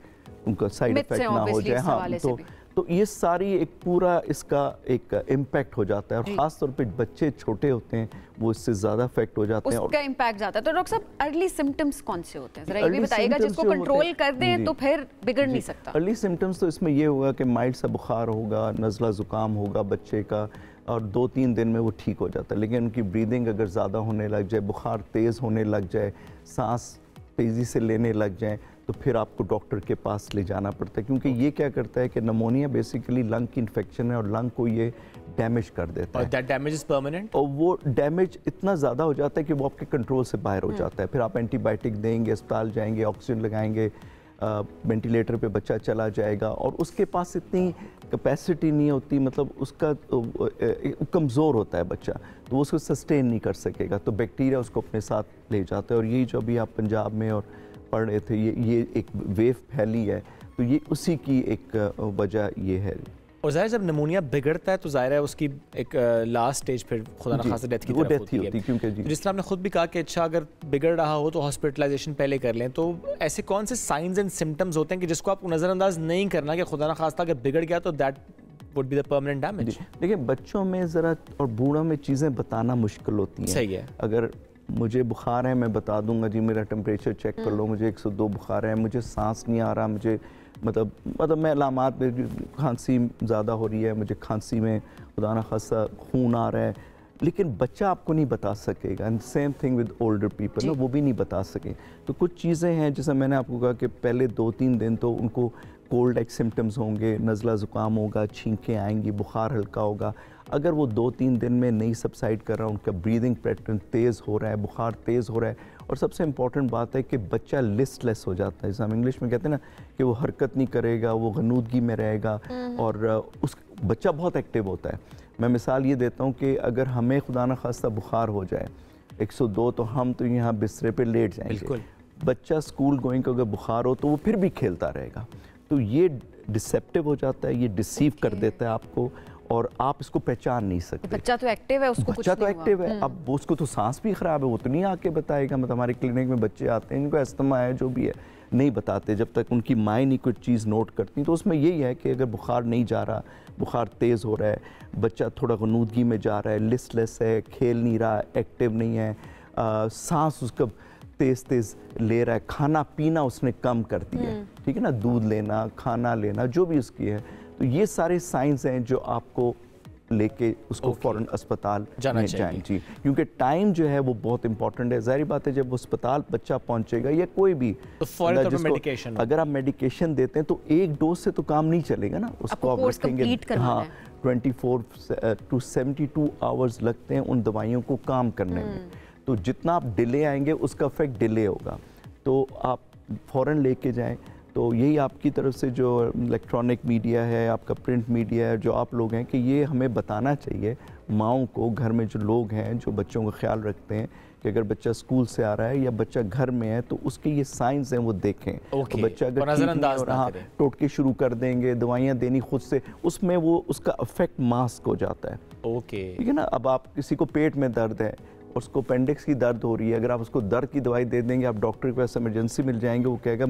उनका साइड इफेक्ट ना हो जाए। हाँ, तो ये सारी एक पूरा इसका एक इम्पैक्ट हो जाता है, और ख़ास तौर पे बच्चे छोटे होते हैं वो इससे ज़्यादा इफेक्ट हो जाते हैं, उसका इम्पैक्ट जाता है। तो डॉक्टर साहब, अर्ली सिम्टम्स कौन से होते हैं, ज़रा ये भी बताइएगा, जिसको कंट्रोल कर दें तो फिर बिगड़ नहीं सकता। अर्ली सिम्टम्स तो इसमें ये होगा कि माइल्ड सा बुखार होगा, नज़ला ज़ुकाम होगा बच्चे का, और 2-3 दिन में वो ठीक हो जाता है। लेकिन उनकी ब्रीदिंग अगर ज़्यादा होने लग जाए, बुखार तेज़ होने लग जाए, सांस तेज़ी से लेने लग जाए, तो फिर आपको डॉक्टर के पास ले जाना पड़ता है, क्योंकि ये क्या करता है कि नमोनिया बेसिकली लंग की इन्फेक्शन है, और लंग को ये डैमेज कर देता है। दैट डैमेज इज परमानेंट, और वो डैमेज इतना ज़्यादा हो जाता है कि वो आपके कंट्रोल से बाहर हो जाता है। फिर आप एंटीबायोटिक देंगे, अस्पताल जाएंगे, ऑक्सीजन लगाएंगे, वेंटिलेटर पे बच्चा चला जाएगा, और उसके पास इतनी कैपेसिटी नहीं होती, मतलब उसका कमज़ोर होता है बच्चा, तो वो उसको सस्टेन नहीं कर सकेगा, तो बैक्टीरिया उसको अपने साथ ले जाता है। और यही जो अभी आप पंजाब में और पढ़ रहे थे, ये एक वेव फैली है, तो ये उसी की एक वजह ये है। और ज़ाहिर जब नमूनिया बिगड़ता है तो ज़ाहिर है उसकी एक लास्ट स्टेज फिर खुदा न खासा डेथ की तरफ होती है, क्योंकि जिस तरह आपने खुद भी कहा कि अच्छा अगर बिगड़ रहा हो तो हॉस्पिटलाइजेशन पहले कर लें। तो ऐसे कौन से साइंस एंड सिम्टम्स होते हैं कि जिसको आपको नज़रअंदाज नहीं करना कि खुदा न खास्ता अगर बिगड़ गया तो that would be the permanent damage? देखिए बच्चों में ज़रा और बूढ़ों में चीज़ें बताना मुश्किल होती हैं। सही है। अगर मुझे बुखार है मैं बता दूंगा जी मेरा टेम्परेचर चेक कर लो, मुझे 102 बुखार है, मुझे सांस नहीं आ रहा, मुझे मतलब मैं अलामात में खांसी ज़्यादा हो रही है, मुझे खांसी में खुदा न खासा खून आ रहा है, लेकिन बच्चा आपको नहीं बता सकेगा। And same thing with older people ना, वो भी नहीं बता सके। तो कुछ चीज़ें हैं जैसे मैंने आपको कहा कि पहले 2-3 दिन तो उनको कोल्ड लाइक सिम्टम्स होंगे, नज़ला ज़ुकाम होगा, छींकें आएंगी, बुखार हल्का होगा। अगर वो 2-3 दिन में नहीं सबसाइड कर रहा, उनका ब्रीदिंग पैटर्न तेज़ हो रहा है, बुखार तेज़ हो रहा है, और सबसे इम्पॉर्टेंट बात है कि बच्चा लिस्टलेस हो जाता है, जैसे हम इंग्लिश में कहते हैं ना कि वो हरकत नहीं करेगा, वो गनूदगी में रहेगा, और उस बच्चा बहुत एक्टिव होता है। मैं मिसाल ये देता हूँ कि अगर हमें खुदा न खास्ता बुखार हो जाए 102 तो हम तो यहाँ बिस्तरे पे लेट जाएंगे। बच्चा स्कूल गोइंग का अगर बुखार हो तो वो फिर भी खेलता रहेगा। तो ये डिसेप्टिव हो जाता है, ये डिसीव कर देता है आपको, और आप इसको पहचान नहीं सकते। बच्चा तो एक्टिव है, उसको बच्चा तो एक्टिव है, अब उसको तो सांस भी खराब है, वो तो नहीं आके बताएगा। मतलब हमारे क्लिनिक में बच्चे आते हैं इनको अस्थमा है, जो भी है, नहीं बताते जब तक उनकी माँ नहीं कुछ चीज़ नोट करती। तो उसमें यही है कि अगर बुखार नहीं जा रहा, बुखार तेज़ हो रहा है, बच्चा थोड़ा गनूदगी में जा रहा है, लिस्टलेस है, खेल नहीं रहा, एक्टिव नहीं है, सांस उसका तेज़ तेज़ ले रहा है, खाना पीना उसने कम कर दिया है, ठीक है ना, दूध लेना, खाना लेना, जो भी उसकी है, तो ये सारे साइंस हैं जो आपको लेके उसको फ़ौरन अस्पताल में जाएं जी, क्योंकि टाइम जो है वो बहुत इंपॉर्टेंट है। ज़ाहिर बात है जब अस्पताल बच्चा पहुंचेगा या कोई भी तो मेडिकेशन, अगर आप मेडिकेशन देते हैं तो एक डोज से तो काम नहीं चलेगा ना, उसको आप रखेंगे, हाँ 24 to 72 आवर्स लगते हैं उन दवाइयों को काम करने में। तो जितना आप डिले आएंगे उसका इफेक्ट डिले होगा, तो आप फ़ौरन लेके जाएं। तो यही आपकी तरफ से जो इलेक्ट्रॉनिक मीडिया है, आपका प्रिंट मीडिया है, जो आप लोग हैं, कि ये हमें बताना चाहिए माओं को, घर में जो लोग हैं जो बच्चों का ख्याल रखते हैं, कि अगर बच्चा स्कूल से आ रहा है या बच्चा घर में है तो उसके ये साइंस हैं वो देखें। तो बच्चा अगर ठीक नहीं, टोटके शुरू कर देंगे, दवाइयाँ देनी खुद से, उसमें वो उसका इफेक्ट मास्क हो जाता है। ठीक है ना। अब आप किसी को पेट में दर्द है, उसको अपेंडिक्स की दर्द हो रही है, अगर आप उसको दर्द की दवाई दे देंगे, आप डॉक्टर के पास इमरजेंसी मिल जाएंगे, वो कहेगा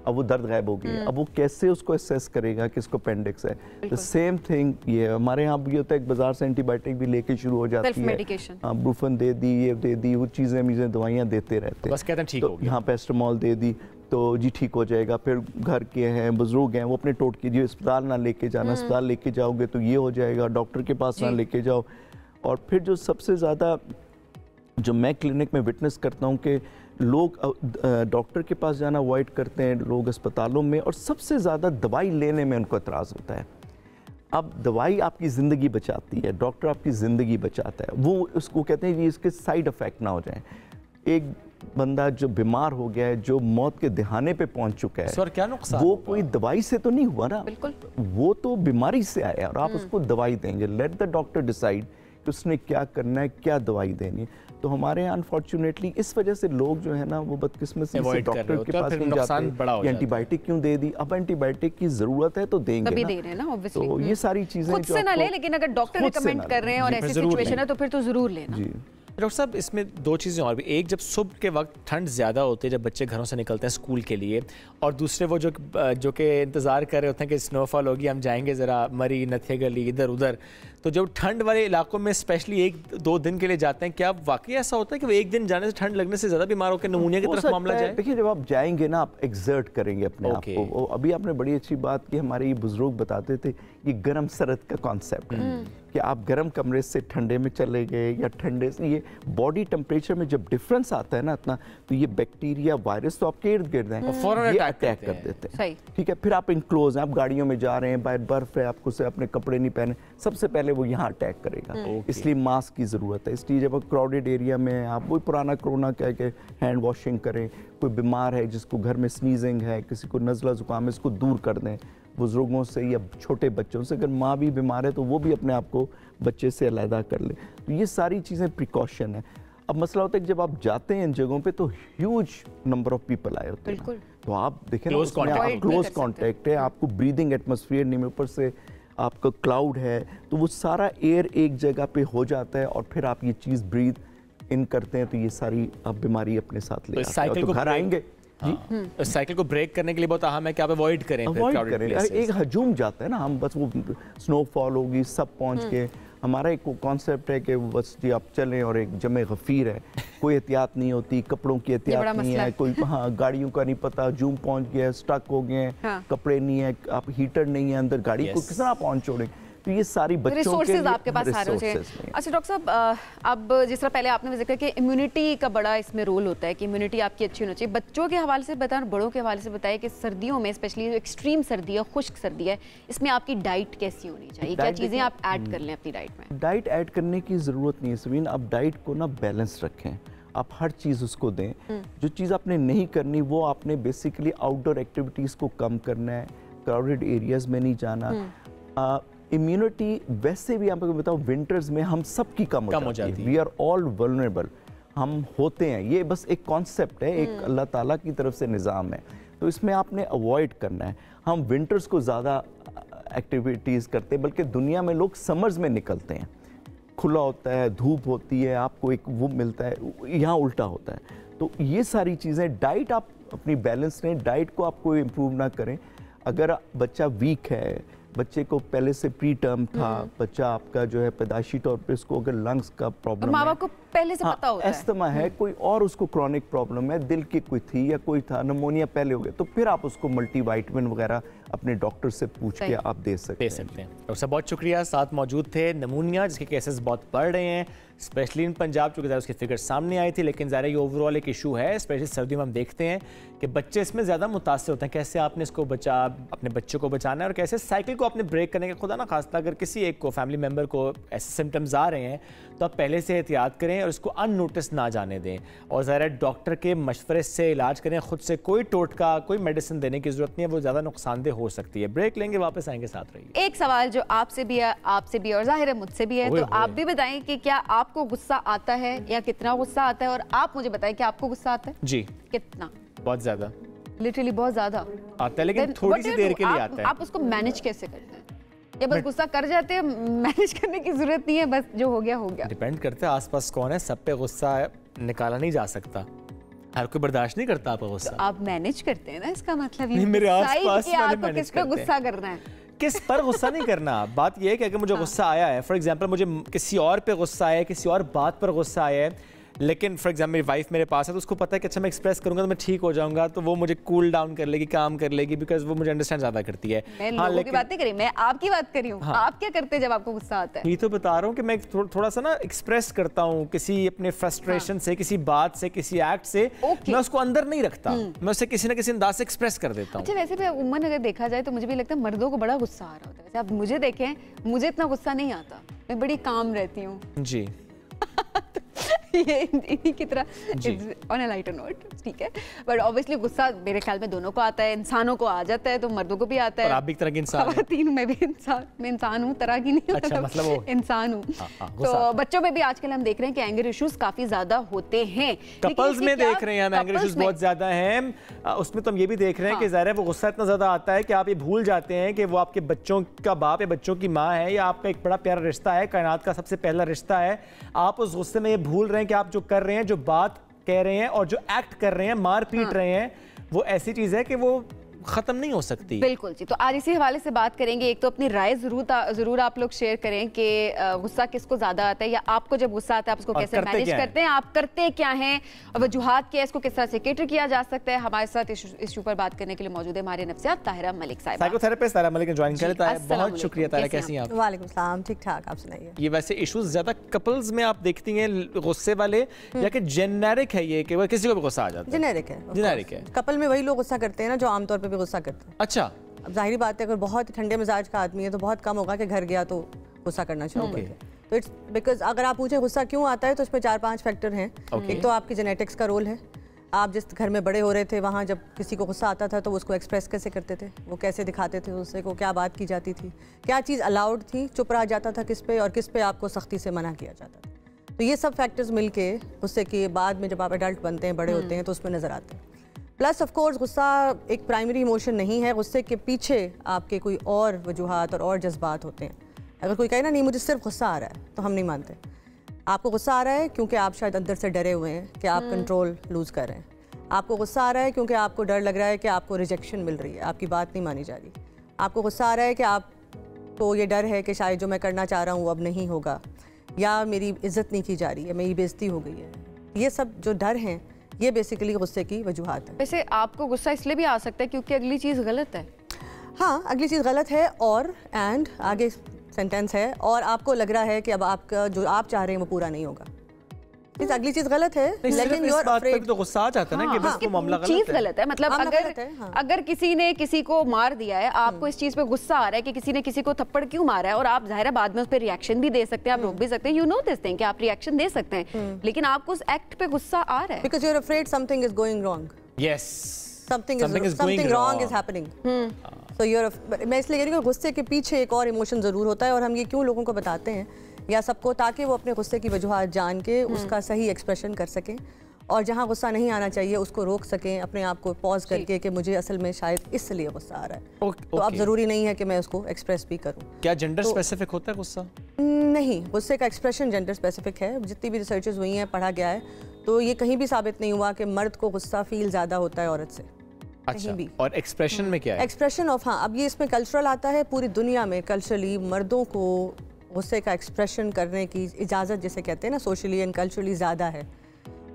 अब वो दर्द गायब हो गई है। अब वो कैसे उसको असेस करेगा कि इसको अपेंडिक्स है? द सेम थिंग ये हमारे यहाँ भी होता है, एक बाजार से एंटीबायोटिक भी लेके शुरू हो जाती है, ब्रूफन दे दी, ये दे दी, वो चीज़ें दवाइयाँ देते रहते हैं, बस कहते हैं ठीक हो गया। यहाँ पैरासिटामोल दे दी तो जी ठीक हो जाएगा। फिर घर के हैं, बुजुर्ग हैं, वो अपने टोटके जी अस्पताल ना लेके जाना, अस्पताल लेके जाओगे तो ये हो जाएगा, डॉक्टर के पास ना लेके जाओ। और फिर जो सबसे ज़्यादा जो मैं क्लिनिक में विटनेस करता हूँ कि लोग डॉक्टर के पास जाना अवॉइड करते हैं, लोग अस्पतालों में, और सबसे ज़्यादा दवाई लेने में उनको एतराज़ होता है। अब दवाई आपकी ज़िंदगी बचाती है, डॉक्टर आपकी ज़िंदगी बचाता है, वो उसको कहते हैं कि इसके साइड इफ़ेक्ट ना हो जाएं। एक बंदा जो बीमार हो गया है, जो मौत के दहाने पे पहुंच चुका है, क्या नुकसान वो कोई दवाई से तो नहीं हुआ ना, वो तो बीमारी से आया और आप उसको दवाई देंगे। लेट द डॉक्टर डिसाइड कि उसने क्या करना है, क्या दवाई देनी है। तो हमारे यहाँ अनफॉर्चुनेटली इस वजह से लोग जो है ना वो बदकिस्मती से डॉक्टर के पास नहीं जाते, एंटीबायोटिक क्यों दे दी, अब एंटीबायोटिक की जरूरत है तो देंगे ना, दे रहे हैं ना, तो ये सारी चीजें खुद से ना ले, लेकिन अगर डॉक्टर रिकमेंड कर रहे हैं और ऐसी सिचुएशन है तो फिर तो जरूर लेना। डॉक्टर साहब इसमें दो चीज़ें और भी, एक जब सुबह के वक्त ठंड ज़्यादा होती है जब बच्चे घरों से निकलते हैं स्कूल के लिए, और दूसरे वो जो कि इंतज़ार कर रहे होते हैं कि स्नोफॉल होगी, हम जाएंगे ज़रा मरी, नथिया गली, इधर उधर, तो जब ठंड वाले इलाकों में स्पेशली 1-2 दिन के लिए जाते हैं, क्या वाकई ऐसा होता है कि वो एक दिन जाने से ठंड लगने से ज़्यादा बीमार होकर नमूनिया की तरफ मामला जाए? देखिए जब आप जाएंगे ना, आप एक्सर्ट करेंगे अपने आप को। अभी आपने बड़ी अच्छी बात की, हमारे ये बुजुर्ग बताते थे, ये गर्म सरद का कॉन्सेप्ट है कि आप गर्म कमरे से ठंडे में चले गए या ठंडे से, ये बॉडी टेम्परेचर में जब डिफरेंस आता है ना इतना, तो ये बैक्टीरिया वायरस तो आपके इर्द गिर्द हैं, ये अटैक कर देते हैं। ठीक है, फिर आप इनक्लोज हैं, आप गाड़ियों में जा रहे हैं, बाहर बर्फ है, आपको से अपने कपड़े नहीं पहने, सबसे पहले वो यहाँ अटैक करेगा। इसलिए मास्क की ज़रूरत है। इसलिए जब आप क्राउडेड एरिया में, आप वही पुराना कोरोना कह के हैंड वॉशिंग करें, कोई बीमार है जिसको घर में स्नीजिंग है, किसी को नज़ला ज़ुकाम है, इसको दूर कर दें बुज़ुर्गों से या छोटे बच्चों से। अगर माँ भी बीमार है तो वो भी अपने आप को बच्चे से अलहदा कर ले। तो ये सारी चीज़ें प्रिकॉशन है। अब मसला होता है कि जब आप जाते हैं इन जगहों पे तो ह्यूज नंबर ऑफ पीपल आए होते हैं, बिल्कुल। तो आप देखें क्लोज कॉन्टैक्ट है, आपको ब्रीदिंग एटमॉस्फेयर नहीं, ऊपर से आपका क्लाउड है, तो वो सारा एयर एक जगह पे हो जाता है और फिर आप ये चीज़ ब्रीद इन करते हैं, तो ये सारी आप बीमारी अपने साथ ले आते हैं, तो घर आएंगे। जी, साइकिल को ब्रेक करने के लिए बहुत अहम है कि आप अवॉइड करें। एक हजूम जाता है ना, हम बस वो स्नोफॉल होगी सब पहुंच के, हमारा एक कॉन्सेप्ट है कि बस जी आप चलें और एक जमे गफीर है, कोई एहतियात नहीं होती, कपड़ों की एहतियात नहीं है, कोई गाड़ियों का नहीं पता, जूम पहुंच गया, स्टक हो गए, कपड़े नहीं है, आप हीटर नहीं है अंदर, गाड़ी को किस तरह पहुंच छोड़ेंगे, तो ये सारी बच्चों रिसोर्सेज आपके पास सारे होते हैं। अच्छा डॉक्टर साहब, अब जिस तरह पहले आपने जिक्र किया कि इम्यूनिटी का बड़ा इसमें रोल होता है कि इम्यूनिटी आपकी अच्छी होनी चाहिए, बच्चों के हवाले से बताएं और बड़ों के हवाले से बताएं कि सर्दियों में स्पेशली एक्सट्रीम सर्दी है, खुश्क सर्दी है, इसमें आपकी डाइट कैसी होनी चाहिए, क्या चीज़ें आप ऐड कर लें अपनी डाइट में? डाइट ऐड करने की ज़रूरत नहीं है सवीन, आप डाइट को ना बैलेंस रखें, आप हर चीज़ उसको दें। जो चीज़ आपने नहीं करनी वो आपने बेसिकली आउटडोर एक्टिविटीज़ को कम करना है, क्राउडेड एरियाज में नहीं जाना। इम्यूनिटी वैसे भी आपको बताऊं विंटर्स में हम सब की कम हो जाती है, वी आर ऑल वल्नरेबल, हम होते हैं, ये बस एक कॉन्सेप्ट है, एक अल्लाह ताला की तरफ से निज़ाम है, तो इसमें आपने अवॉइड करना है। हम विंटर्स को ज़्यादा एक्टिविटीज़ करते हैं, बल्कि दुनिया में लोग समर्स में निकलते हैं, खुला होता है, धूप होती है, आपको एक वो मिलता है, यहाँ उल्टा होता है। तो ये सारी चीज़ें, डाइट आप अपनी बैलेंस लें, डाइट को आपको इम्प्रूव ना करें। अगर बच्चा वीक है, बच्चे को पहले से प्री टर्म था, बच्चा आपका जो है पैदाइशी तौर पे उसको अगर लंग्स का प्रॉब्लम माँ बाप को पहले से पता होता है, अस्थमा है, कोई और उसको क्रॉनिक प्रॉब्लम है, दिल की कोई थी या कोई था, निमोनिया पहले हो गया, तो फिर आप उसको मल्टीविटामिन वगैरह अपने डॉक्टर से पूछ के आप दे सकते हैं। डॉक्टर साहब बहुत शुक्रिया, साथ मौजूद थे। निमोनिया जिसके केसेस बहुत बढ़ रहे हैं स्पेशली इन पंजाब, चूँकि उसकी फिगर सामने आई थी, लेकिन ज़ाहिर ये ओवरऑल एक इशू है, स्पेशली सर्दियों में हम देखते हैं कि बच्चे इसमें ज़्यादा मुतासर होते हैं। कैसे आपने इसको अपने बच्चों को बचाना है और कैसे साइकिल को आपने ब्रेक करने का, खुदा ना खास्ता अगर किसी एक को फैमिली मेम्बर को ऐसे सिम्टम्स आ रहे हैं तो आप पहले से एहतियात करें और इसको अननोटिस ना जाने दें, और ज़ाहिर डॉक्टर के मशवरे से इलाज करें। खुद से कोई टोटका, कोई मेडिसिन देने की ज़रूरत नहीं है, वो ज़्यादा नुकसानदेह हो सकती है। ब्रेक लेंगे, वापस आएंगे, साथ रहिए। एक सवाल जो आपसे भी है और ज़ाहिर है मुझसे भी है, तो आप भी बताएं कि क्या आपको गुस्सा आता है या कितना गुस्सा आता है, और आप मुझे बताएं कि आपको गुस्सा आता है? जी। कितना? बहुत ज़्यादा, लिटरली बहुत ज़्यादा आता है, लेकिन थोड़ी सी देर के लिए आता है। आप उसको मैनेज कैसे करते हैं? या बस गुस्सा कर जाते हैं, मैनेज करने की जरूरत नहीं है, बस जो हो गया हो गया? डिपेंड करता है आसपास कौन है, सब पे गुस्सा निकाला नहीं जा सकता, हर कोई बर्दाश्त नहीं करता आपका गुस्सा। तो आप मैनेज करते हैं ना, इसका मतलब नहीं, मेरे आसपास आपको किस पे गुस्सा करना है, किस पर गुस्सा नहीं करना। बात यह है कि अगर मुझे गुस्सा आया है, फॉर एग्जांपल मुझे किसी और पे गुस्सा आया है, किसी और बात पर गुस्सा आया है, लेकिन फॉर एग्जाम्पल मेरी वाइफ मेरे पास है, तो उसको पता है कि अच्छा मैं एक्सप्रेस करूंगा तो मैं ठीक हो जाऊंगा, तो वो मुझे कूल डाउन कर लेगी, काम कर लेगी, बिकॉज वो मुझे अंडरस्टैंड ज़्यादा करती है। मैं लोगों की बातें करी, मैं आपकी बात करी हूँ। आप क्या करते हैं जब आपको गुस्सा आता है? ये तो बता रहा हूँ कि मैं थोड़ा सा ना एक्सप्रेस करता हूँ किसी अपने फ्रस्ट्रेशन से, किसी बात से, किसी एक्ट से, मैं उसको अंदर नहीं रखता, मैं उसे किसी ना किसी अंदाज से एक्सप्रेस कर देता हूँ। अच्छा, वैसे भी उम्मन अगर देखा जाए तो मुझे भी लगता है मर्दों को बड़ा गुस्सा आ रहा होता है। वैसे आप मुझे देखें, मुझे इतना गुस्सा नहीं आता, मैं बड़ी काम रहती हूँ। जी। ये इन्हीं की तरह ऑन अ लाइटर नोट, ठीक है, बट ऑब्वियसली गुस्सा मेरे ख्याल में दोनों को आता है, इंसानों को आ जाता है, तो मर्दों को भी आता है। और आप भी एक तरह की इंसान हैं। खवातीन में भी इंसान हूँ, तरह की नहीं, अच्छा, मतलब वो इंसान हूँ। तो बच्चों में भी आजकल हम देख रहे हैं कि एंगर इश्यूज काफी ज्यादा होते हैं, कपल्स में देख रहे हैं हम एंगर इश्यूज बहुत ज्यादा हैं। उसमें तो हम ये भी देख रहे हैं कि ज़ाहिर है वो गुस्सा इतना ज्यादा आता है कि आप ये भूल जाते हैं कि वो आपके बच्चों का बाप या बच्चों की माँ है, या आपका एक बड़ा प्यारा रिश्ता है, कायनात का सबसे पहला रिश्ता है। आप उस गुस्से में ये भूल रहे हैं कि आप जो कर रहे हैं, जो बात कह रहे हैं और जो एक्ट कर रहे हैं, मार पीट रहे हैं, वो ऐसी चीज है कि वो खत्म नहीं हो सकती। बिल्कुल जी। तो आज इसी हवाले से बात करेंगे। एक तो अपनी राय जरूर आप लोग शेयर करें कि गुस्सा किसको ज्यादा आता है, या आपको जब गुस्सा आता है आप उसको कैसे मैनेज करते हैं, आप करते क्या हैं, और वजूहात क्या है, इसको किस तरह से कैटर किया जा सकता है। हमारे साथ इशू पर बात करने के लिए मौजूद है हमारे नफ्सियात ताहिरा मलिक साहिबा, साइकोथेरेपिस्ट ताहिरा मलिक ने ज्वाइन कर लिया है। बहुत शुक्रिया ताहिरा, कैसी हैं आप? वालेकुम सलाम, ठीक ठाक, आप सुनाइए। ये वैसे इश्यूज ज्यादा कपल्स में आप देखती हैं गुस्से वाले, या कि जेनेरिक है ये कि वो किसी को भी गुस्सा आ जाता है? जेनेरिक है। कपल में वही लोग गुस्सा करते हैं ना जो आमतौर पर भी गुस्सा करते हैं। अच्छा, अब जाहिर बात है अगर बहुत ठंडे मिजाज का आदमी है तो बहुत कम होगा कि घर गया तो गुस्सा करना शुरू कर दे। तो इट्स बिकॉज अगर आप पूछे गुस्सा क्यों आता है तो इसमें 4-5 फैक्टर हैं। एक तो आपकी जेनेटिक्स का रोल है, आप जिस घर में बड़े हो रहे थे वहाँ जब किसी को गुस्सा आता था तो उसको एक्सप्रेस कैसे करते थे, वो कैसे दिखाते थे, उससे को क्या बात की जाती थी, क्या चीज़ अलाउड थी, चुप रहा जाता था किस पे, और किस पे आपको सख्ती से मना किया जाता था। तो ये सब फैक्टर्स मिलके गुस्से के बाद में जब आप एडल्ट बनते हैं, बड़े होते हैं, तो उसमें नज़र आते हैं। प्लस ऑफ कोर्स गुस्सा एक प्राइमरी इमोशन नहीं है, गुस्से के पीछे आपके कोई और वजूहात और जज्बात होते हैं। अगर कोई कहे ना नहीं मुझे सिर्फ गुस्सा आ रहा है, तो हम नहीं मानते। आपको गुस्सा आ रहा है क्योंकि आप शायद अंदर से डरे हुए हैं कि आप कंट्रोल लूज़ कर रहे हैं। आपको गुस्सा आ रहा है क्योंकि आपको डर लग रहा है कि आपको रिजेक्शन मिल रही है, आपकी बात नहीं मानी जा रही। आपको गुस्सा आ रहा है कि आपको ये डर है कि शायद जो मैं करना चाह रहा हूँ वो अब नहीं होगा, या मेरी इज्जत नहीं की जा रही है, मेरी बेइज्जती हो गई है। ये सब जो डर हैं, ये बेसिकली गुस्से की वजूहात है। वैसे आपको गुस्सा इसलिए भी आ सकता है क्योंकि अगली चीज़ गलत है। हाँ, अगली चीज़ गलत है और एंड आगे सेंटेंस है और आपको लग रहा है कि अब आपका जो आप चाह रहे हैं वो पूरा नहीं होगा। इस अगली चीज़ गलत है, लेकिन इस बात पे तो गुस्सा आ जाता है ना कि बस वो मामला गलत है। चीज़ गलत है, मतलब अगर किसी ने किसी को मार दिया है, आपको इस चीज़ पे गुस्सा आ रहा है कि किसी ने किसी को थप्पड़ क्यों मारा है, और आप जाहिर है बाद में उस पर रिएक्शन भी दे सकते हैं, आप रोक भी सकते हैं, यू नो दिस थिंग कि आप रिएक्शन दे सकते हैं, लेकिन आपको उस एक्ट पे गुस्सा आ रहा है because you are afraid something is going wrong. Yes, something wrong is happening. So मैं इसलिए कह रही हूँ गुस्से के पीछे एक और इमोशन ज़रूर होता है, और हम ये क्यों लोगों को बताते हैं या सबको, ताकि वो अपने गुस्से की वजूहात जान के उसका सही एक्सप्रेशन कर सकें, और जहाँ गुस्सा नहीं आना चाहिए उसको रोक सकें, अपने आप को पॉज करके कि मुझे असल में शायद इसलिए गुस्सा आ रहा है। तो अब ज़रूरी नहीं है कि मैं उसको एक्सप्रेस भी करूँ। क्या जेंडर स्पेसिफिक होता है गुस्सा? नहीं, गुस्से का एक्सप्रेशन जेंडर स्पेसिफिक है। जितनी भी रिसर्चेस हुई हैं, पढ़ा गया है, तो ये कहीं भी साबित नहीं हुआ कि मर्द को गुस्सा फील ज़्यादा होता है औरत से। अच्छा, भी। और एक्सप्रेशन में क्या है? एक्सप्रेशन ऑफ, हाँ, अब ये इसमें कल्चरल आता है। पूरी दुनिया में कल्चरली मर्दों को गुस्से का एक्सप्रेशन करने की इजाज़त, जिसे कहते हैं ना, सोशली एंड कल्चरली ज़्यादा है,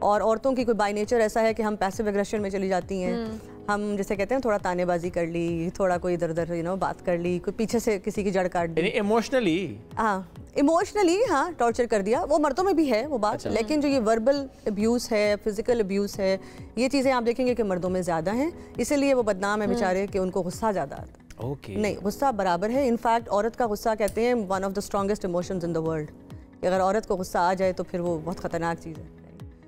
और औरतों की कोई बाय नेचर ऐसा है कि हम पैसिव एग्रेशन में चली जाती हैं। हम जैसे कहते हैं थोड़ा तानेबाजी कर ली, थोड़ा कोई इधर उधर बात कर ली, कोई पीछे से किसी की जड़ काट दी, इमोशनली, हाँ इमोशनली, हाँ टॉर्चर कर दिया, वो मर्दों में भी है वो बात। अच्छा। लेकिन जो ये वर्बल अब्यूज़ है, फिजिकल अब्यूज़ है, ये चीज़ें आप देखेंगे कि मर्दों में ज़्यादा हैं, इसीलिए वो बदनाम है बेचारे कि उनको गुस्सा ज़्यादा आता है। Okay. नहीं, गुस्सा बराबर है। इनफैक्ट औरत का गुस्सा कहते हैं one of the strongest emotions in the world, कि अगर औरत को गुस्सा आ जाए तो फिर वो बहुत ख़तरनाक चीज़ है।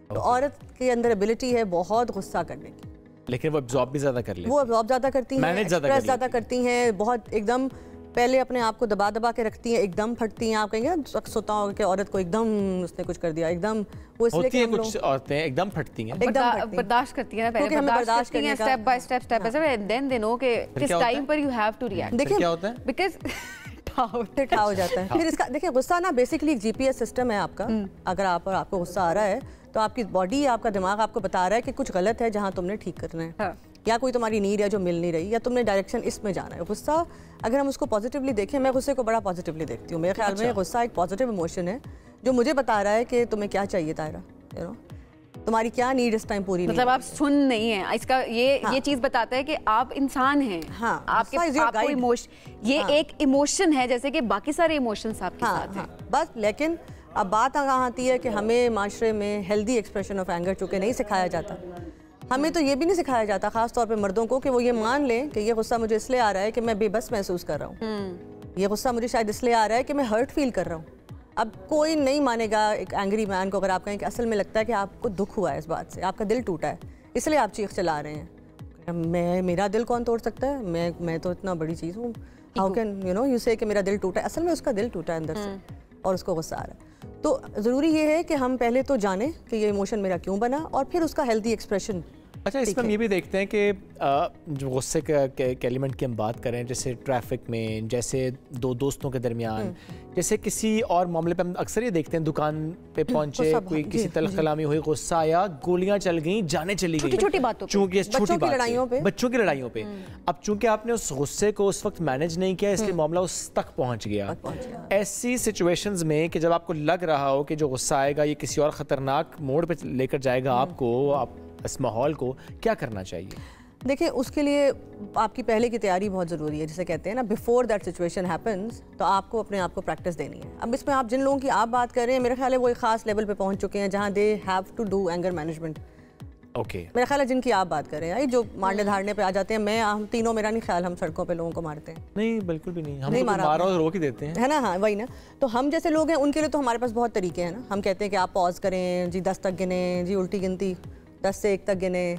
तो औरत के अंदर एबिलिटी है बहुत गुस्सा करने की, लेकिन वो एब्जॉर्ब भी ज़्यादा कर लेती है। वो एब्जॉर्ब ज़्यादा करती हैं, एक्सप्रेस ज़्यादा करती हैं, बहुत एकदम पहले अपने आप को दबा दबा के रखती हैं, एकदम फटती हैं। आप कहेंगे ना सोता हो कि औरत को एकदम उसने कुछ कर दिया, एकदम वो इसलिए कि कुछ औरतें एकदम फटती हैं, बर्दाश्त करती हैं, पहले बर्दाश्त करती हैं, step by step then they know कि किस टाइम पर यू हैव टू रिएक्ट। देखिए क्या होता है, बिकॉज़ ठा हो जाता है। फिर इसका देखिए, गुस्सा ना बेसिकली एक जीपीएस सिस्टम है आपका। अगर आपको गुस्सा आ रहा है तो आपकी बॉडी, आपका दिमाग आपको बता रहा है कि कुछ गलत है जहाँ तुमने ठीक करना है, या कोई तुम्हारी नीड है जो मिल नहीं रही, या तुमने डायरेक्शन इसमें जाना है। गुस्सा अगर हम उसको पॉजिटिवली देखें, मैं गुस्से को बड़ा पॉजिटिवली देखती हूँ। मेरे ख्याल में गुस्सा एक पॉजिटिव इमोशन है जो मुझे बता रहा है कि तुम्हें क्या चाहिए तायरा, तुम्हारी क्या नीड इस टाइम पूरी, मतलब आप सुन नहीं है इसका, ये चीज बताता है कि आप इंसान हैं। हाँ, आपको इमोशन, ये एक इमोशन है जैसे कि बाकी सारे इमोशंस आपके साथ हैं। बस लेकिन अब बात कहाँ आती है कि हमें माशरे में हेल्दी एक्सप्रेशन ऑफ एंगर चूँकि नहीं सिखाया जाता, हमें तो ये भी नहीं सिखाया जाता खास तौर पे मर्दों को कि वो ये मान लें कि ये गुस्सा मुझे इसलिए आ रहा है कि मैं बेबस महसूस कर रहा हूँ, ये गुस्सा मुझे शायद इसलिए आ रहा है कि मैं हर्ट फील कर रहा हूँ। अब कोई नहीं मानेगा एक एंग्री मैन को अगर आप कहें कि असल में लगता है कि आपको दुख हुआ है इस बात से, आपका दिल टूटा है, इसलिए आप चीख चला रहे हैं। मेरा दिल कौन तोड़ सकता है, मैं तो इतना बड़ी चीज़ हूँ, हाउ कैन यू से कि मेरा दिल टूटा है। असल में उसका दिल टूटा है अंदर से और उसको गुस्सा आ रहा है। तो ज़रूरी ये है कि हम पहले तो जानें कि ये इमोशन मेरा क्यों बना, और फिर उसका हेल्दी एक्सप्रेशन। अच्छा, इसमें हम ये भी देखते हैं कि जो गुस्से के एलिमेंट की हम बात करें, जैसे ट्रैफिक में, जैसे दो दोस्तों के दरमियान, जैसे किसी और मामले पे हम अक्सर ये देखते हैं, दुकान पे पहुंचे कोई, किसी तलख कलामी हुई, गुस्सा आया, गोलियां चल गई, जाने चली गई, छोटी बातों पे, चूंकि छोटी लड़ाइयों पे, बच्चों की लड़ाइयों पे। अब चूंकि आपने उस गुस्से को उस वक्त मैनेज नहीं किया, इसलिए मामला उस तक पहुंच गया। ऐसी सिचुएशंस में कि जब आपको लग रहा हो कि जो गुस्सा आएगा ये किसी और खतरनाक मोड़ पे लेकर जाएगा आपको, आप इस माहौल को, क्या करना चाहिए? देखिए, उसके लिए आपकी पहले की तैयारी बहुत ज़रूरी है। जिसे कहते हैं ना, बिफोर दैट सिचुएशन हैपन्स, तो आपको अपने आप को प्रैक्टिस देनी है। अब इसमें आप जिन लोगों की आप बात कर रहे हैं, मेरे ख्याल है वो एक ख़ास लेवल पे पहुंच चुके हैं जहां they have to do anger management. Okay, मेरा ख्याल है जिनकी आप बात कर रहे हैं, जो मारने धारने पे आ जाते हैं, हम तीनों, मेरा नहीं ख्याल हम सड़कों पे लोगों को मारते हैं। नहीं, बिल्कुल भी नहीं, हम नहीं मारा और रोक ही देते हैं, है ना। हाँ, वही ना। तो हम जैसे लोग हैं उनके लिए तो हमारे पास बहुत तरीके हैं ना। हम कहते हैं कि आप पॉज करें जी, 10 तक गिने जी, उल्टी गिनती 10 से 1 तक गिने।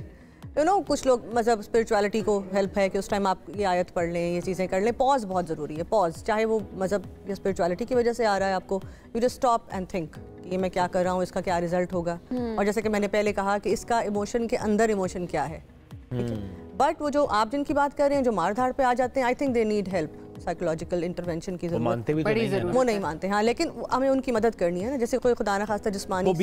कुछ लोग मतलब स्पिरिचुअलिटी को हेल्प है कि उस टाइम आप ये आयत पढ़ लें, ये चीज़ें कर लें। पॉज बहुत ज़रूरी है। पॉज, चाहे वो मज़हब या स्पिरिचुअलिटी की वजह से आ रहा है आपको, you just stop and think. कि ये मैं क्या कर रहा हूँ, इसका क्या रिजल्ट होगा। और जैसे कि मैंने पहले कहा कि इसका इमोशन के अंदर इमोशन क्या है, ठीक है। बट वो जो आप जिनकी बात कर रहे हैं, जो मार धाड़ पे आ जाते हैं, I think they need help, psychological intervention की जरूरत है। वो नहीं मानते, हाँ, लेकिन हमें उनकी मदद करनी है ना। जैसे कोई खुदा न खास्ता जिस्मानी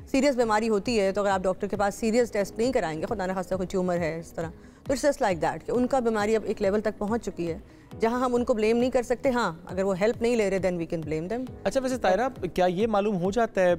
सीरियस बीमारी होती है, तो अगर आप डॉक्टर के पास सीरियस टेस्ट नहीं कराएंगे, खुदा न खास्ता कोई ट्यूमर है इस तरह, तो इट्स जस्ट लाइक दैट कि उनका बीमारी अब एक लेवल तक पहुंच चुकी है जहां हम उनको ब्लेम नहीं कर सकते। हाँ, अगर वो हेल्प नहीं ले रहे then we can blame them. अच्छा, वैसे तायरा, क्या ये मालूम हो जाता है,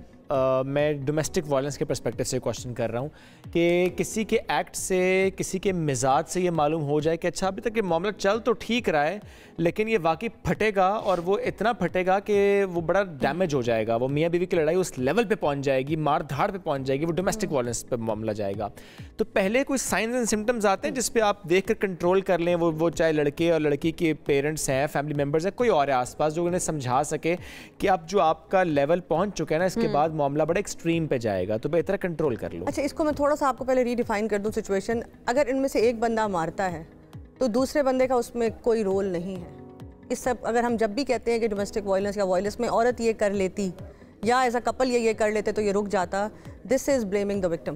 मैं डोमेस्टिक वायलेंस के पर्सपेक्टिव से क्वेश्चन कर रहा हूँ, कि किसी के एक्ट से, किसी के मिजाज से ये मालूम हो जाए कि अच्छा अभी तक ये मामला चल तो ठीक रहा है, लेकिन ये वाकई फटेगा और वो इतना फटेगा कि वो बड़ा डैमेज हो जाएगा, वो मियाँ बीवी की लड़ाई उस लेवल पे पहुँच जाएगी, मार धाड़ पे पहुँच जाएगी, वो डोमेस्टिक वायलेंस पे मामला जाएगा। तो पहले कोई साइंस एंड सिम्टम्स आते हैं जिस पे आप देख कर कंट्रोल कर लें, वो चाहे लड़के और लड़की के पेरेंट्स हैं, फैमिली मेम्बर्स हैं, कोई और है आसपास, जो उन्हें समझा सके कि अब जो आपका लेवल पहुँच चुका है ना, इसके बाद मामला बड़ा एक्सट्रीम पे जाएगा, तो बेहतर कंट्रोल कर लो। अच्छा, इसको मैं थोड़ा सा आपको पहले रीडिफाइन कर दूं सिचुएशन। अगर इनमें से एक बंदा मारता है तो दूसरे बंदे का उसमें कोई रोल नहीं है। इस सब अगर हम जब भी कहते हैं कि डोमेस्टिक वायलेंस या वायलेंस में औरत ये कर लेती या एज अ कपल ये कर लेते तो ये रुक जाता, this is blaming the victim,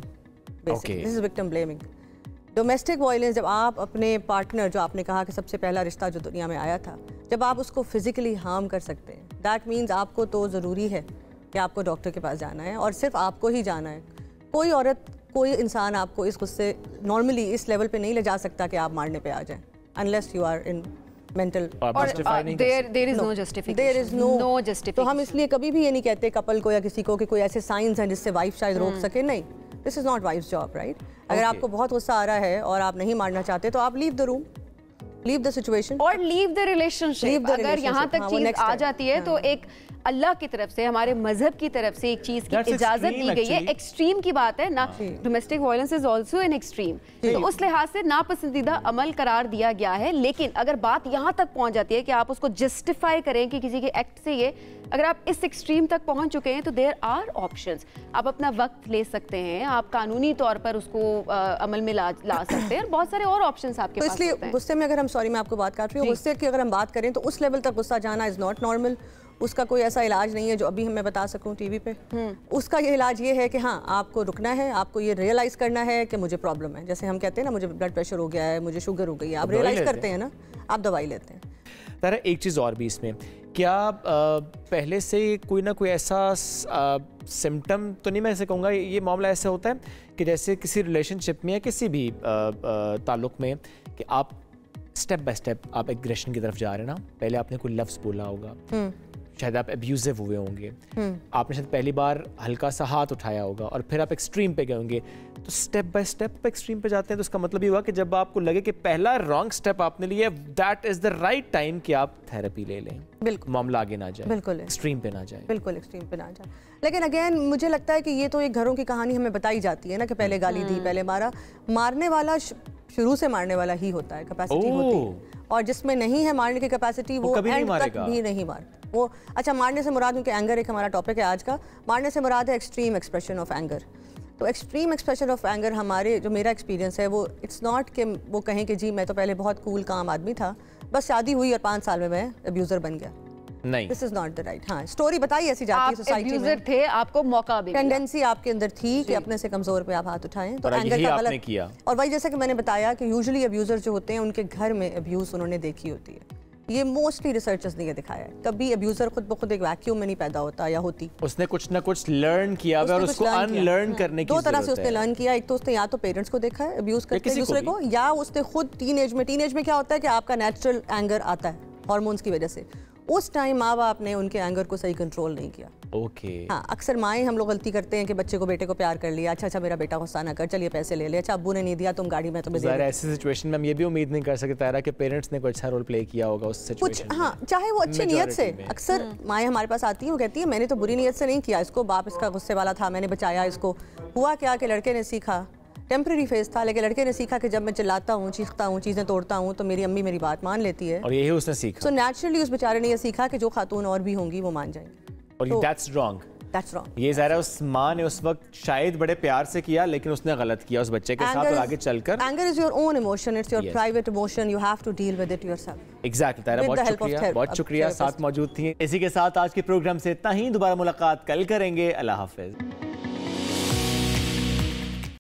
basically this is victim blaming. Domestic violence, जब आप अपने पार्टनर, जो आपने कहा कि सबसे पहला रिश्ता जो दुनिया में आया था, जब आप उसको फिजिकली हार्म कर सकते हैं, दैट मीन्स आपको तो ज़रूरी है कि आपको डॉक्टर के पास जाना है, और सिर्फ आपको ही जाना है। कोई औरत, कोई इंसान आपको इस गुस्से नॉर्मली इस लेवल पे नहीं ले जा सकता कि आप मारने पे आ जाएं, unless you are in mental, there is no justification. तो हम इसलिए कभी भी ये नहीं कहते कपल को या किसी को कि कोई ऐसे साइंस हैं जिससे वाइफ शायद रोक सके, नहीं, this is not wife's job, right. अगर आपको बहुत गुस्सा आ रहा है और आप नहीं मारना चाहते तो आप leave the room, leave the situation और लीव द रिलेशनशिप। अगर यहाँ तक चीज आ जाती है तो एक अल्लाह की तरफ से, हमारे मजहब की तरफ से एक चीज की इजाजत दी गई है। एक्सट्रीम की बात है ना, domestic violence is also an extreme, तो उस लिहाज से नापसंदीदा अमल करार दिया गया है। लेकिन अगर बात यहाँ तक पहुँच जाती है कि आप उसको जस्टिफाई करें कि किसी के एक्ट से ये, अगर आप इस एक्सट्रीम तक पहुँच चुके हैं तो देयर आर ऑप्शंस। आप अपना वक्त ले सकते हैं, आप कानूनी तौर पर उसको अमल में ला सकते हैं, और बहुत सारे और ऑप्शंस आपके पास होते हैं। इसलिए गुस्से में, अगर हम, सॉरी मैं आपको बात काट रही हूँ, गुस्से की अगर हम बात करें तो उस लेवल तक गुस्सा जाना इज नॉट नॉर्मल। उसका कोई ऐसा इलाज नहीं है जो अभी मैं बता सकूं टीवी पे। उसका ये इलाज ये है कि हाँ, आपको रुकना है, आपको ये रियलाइज़ करना है कि मुझे प्रॉब्लम है। जैसे हम कहते हैं ना, मुझे ब्लड प्रेशर हो गया है, मुझे शुगर हो गई है, आप रियलाइज़ करते हैं ना, आप दवाई लेते हैं। तारा, एक चीज़ और भी इसमें, क्या पहले से कोई ना कोई ऐसा सिम्टम तो नहीं, मैं ऐसे कहूँगा, ये मामला ऐसा होता है कि जैसे किसी रिलेशनशिप में या किसी भी ताल्लुक़ में कि आप स्टेप बाय स्टेप आप एग्रेशन की तरफ जा रहे हैं ना। पहले आपने कोई लफ्ज़ बोला होगा, शायद आप अब्यूजिव हुए होंगे, आपने शायद पहली बार हल्का सा हाथ उठाया होगा, और फिर आप एक्सट्रीम पे गए होंगे। तो स्टेप बाय स्टेप एक्सट्रीम पे जाते हैं, तो इसका मतलब ये हुआ कि जब आपको लगे कि पहला रॉन्ग स्टेप आपने लिया, that is the right time कि आप थेरेपी ले लें। बिल्कुल, मामला आगे ना जाए, बिल्कुल एक्सट्रीम पे ना जाए, बिल्कुल एक्सट्रीम पे ना जाए। लेकिन अगेन मुझे लगता है कि ये तो एक घरों की कहानी हमें बताई जाती है ना, कि पहले गाली दी, पहले मारा। मारने वाला शुरू से मारने वाला ही होता है, कैपेसिटी होती है, और जिसमें नहीं है मारने की कैपेसिटी वो एंड तक भी नहीं मारता वो। अच्छा, मारने से मुराद, क्योंकि एंगर एक हमारा टॉपिक है आज का, मारने से मुराद है एक्सट्रीम एक्सप्रेशन ऑफ एंगर। तो एक्सट्रीम एक्सप्रेशन ऑफ एंगर, हमारे जो मेरा एक्सपीरियंस है वो, इट्स नॉट कि वो कहें कि जी मैं तो पहले बहुत कूल काम आदमी था, बस शादी हुई और 5 साल में मैं अब्यूज़र बन गया। नहीं, this is not the right. हाँ, स्टोरी बताई ऐसी जाती है सोसाइटी में, थे, आपको मौका भी, टेंडेंसी आपके अंदर थी कि अपने से कमजोर पे आप हाथ उठाएं, तो एंगर का गलत किया। और वही जैसे कि मैंने बताया कि यूजुअली अब्यूजर जो होते हैं उनके घर में अब्यूज उन्होंने देखी होती है। ये मोस्टली रिसर्चर्स ने ये दिखाया है। कभी अब्यूजर खुद ब खुद एक वैक्यूम में नहीं पैदा होता या होती, उसने कुछ ना कुछ लर्न किया और उसको अनलर्न करने की 2 तरह से उसने लर्न किया। एक तो उसने या तो पेरेंट्स को देखा है अब्यूज करते दूसरे को, या उसने खुद टीनेज में क्या होता है कि आपका नेचुरल एंगर आता है हार्मोन्स की वजह से। उस टाइम माँ बाप ने उनके एंगर को सही कंट्रोल नहीं किया। ओके। हाँ, अक्सर माएँ हम लोग गलती करते हैं कि बच्चे को, बेटे को प्यार कर लिया, अच्छा मेरा बेटा गुस्सा ना कर, चलिए पैसे ले ले, अच्छा अब्बू ने नहीं दिया तुम गाड़ी में, तुम्हें ऐसी सिचुएशन में हम ये भी उम्मीद नहीं कर सकते कि पेरेंट्स ने कोई अच्छा रोल प्ले किया होगा उस सिचुएशन में। हाँ, चाहे वो अच्छी नीयत से, अक्सर माएँ हमारे पास आती हैं, वो कहती है मैंने तो बुरी नीयत से नहीं किया इसको, बाप इसका गुस्से वाला था, मैंने बचाया इसको। हुआ क्या कि लड़के ने सीखा, टेम्परेरी फेज था, लेकिन लड़के ने सीखा कि जब मैं चिल्लाता हूँ, चीखता हूँ, चीज़ें तोड़ता हूँ तो मेरी अम्मी मेरी बात मान लेती है, और यही उसने सीखा। सो नेचुरली उस बेचारे ने ये सीखा कि जो खातून और भी होंगी वो मान जाएंगी। और दैट्स रॉन्ग। That's wrong. ये ज़ाहिर है उस माँ ने उस वक्त शायद बड़े प्यार से किया, लेकिन उसने गलत किया उस बच्चे के साथ और आगे चलकर। Anger is your own emotion, it's your private emotion, you have to deal with it yourself. Exactly Tara, बहुत शुक्रिया साथ मौजूद थी। इसी के साथ आज के प्रोग्राम से इतना ही, दोबारा मुलाकात कल करेंगे। अल्लाह हाफिज।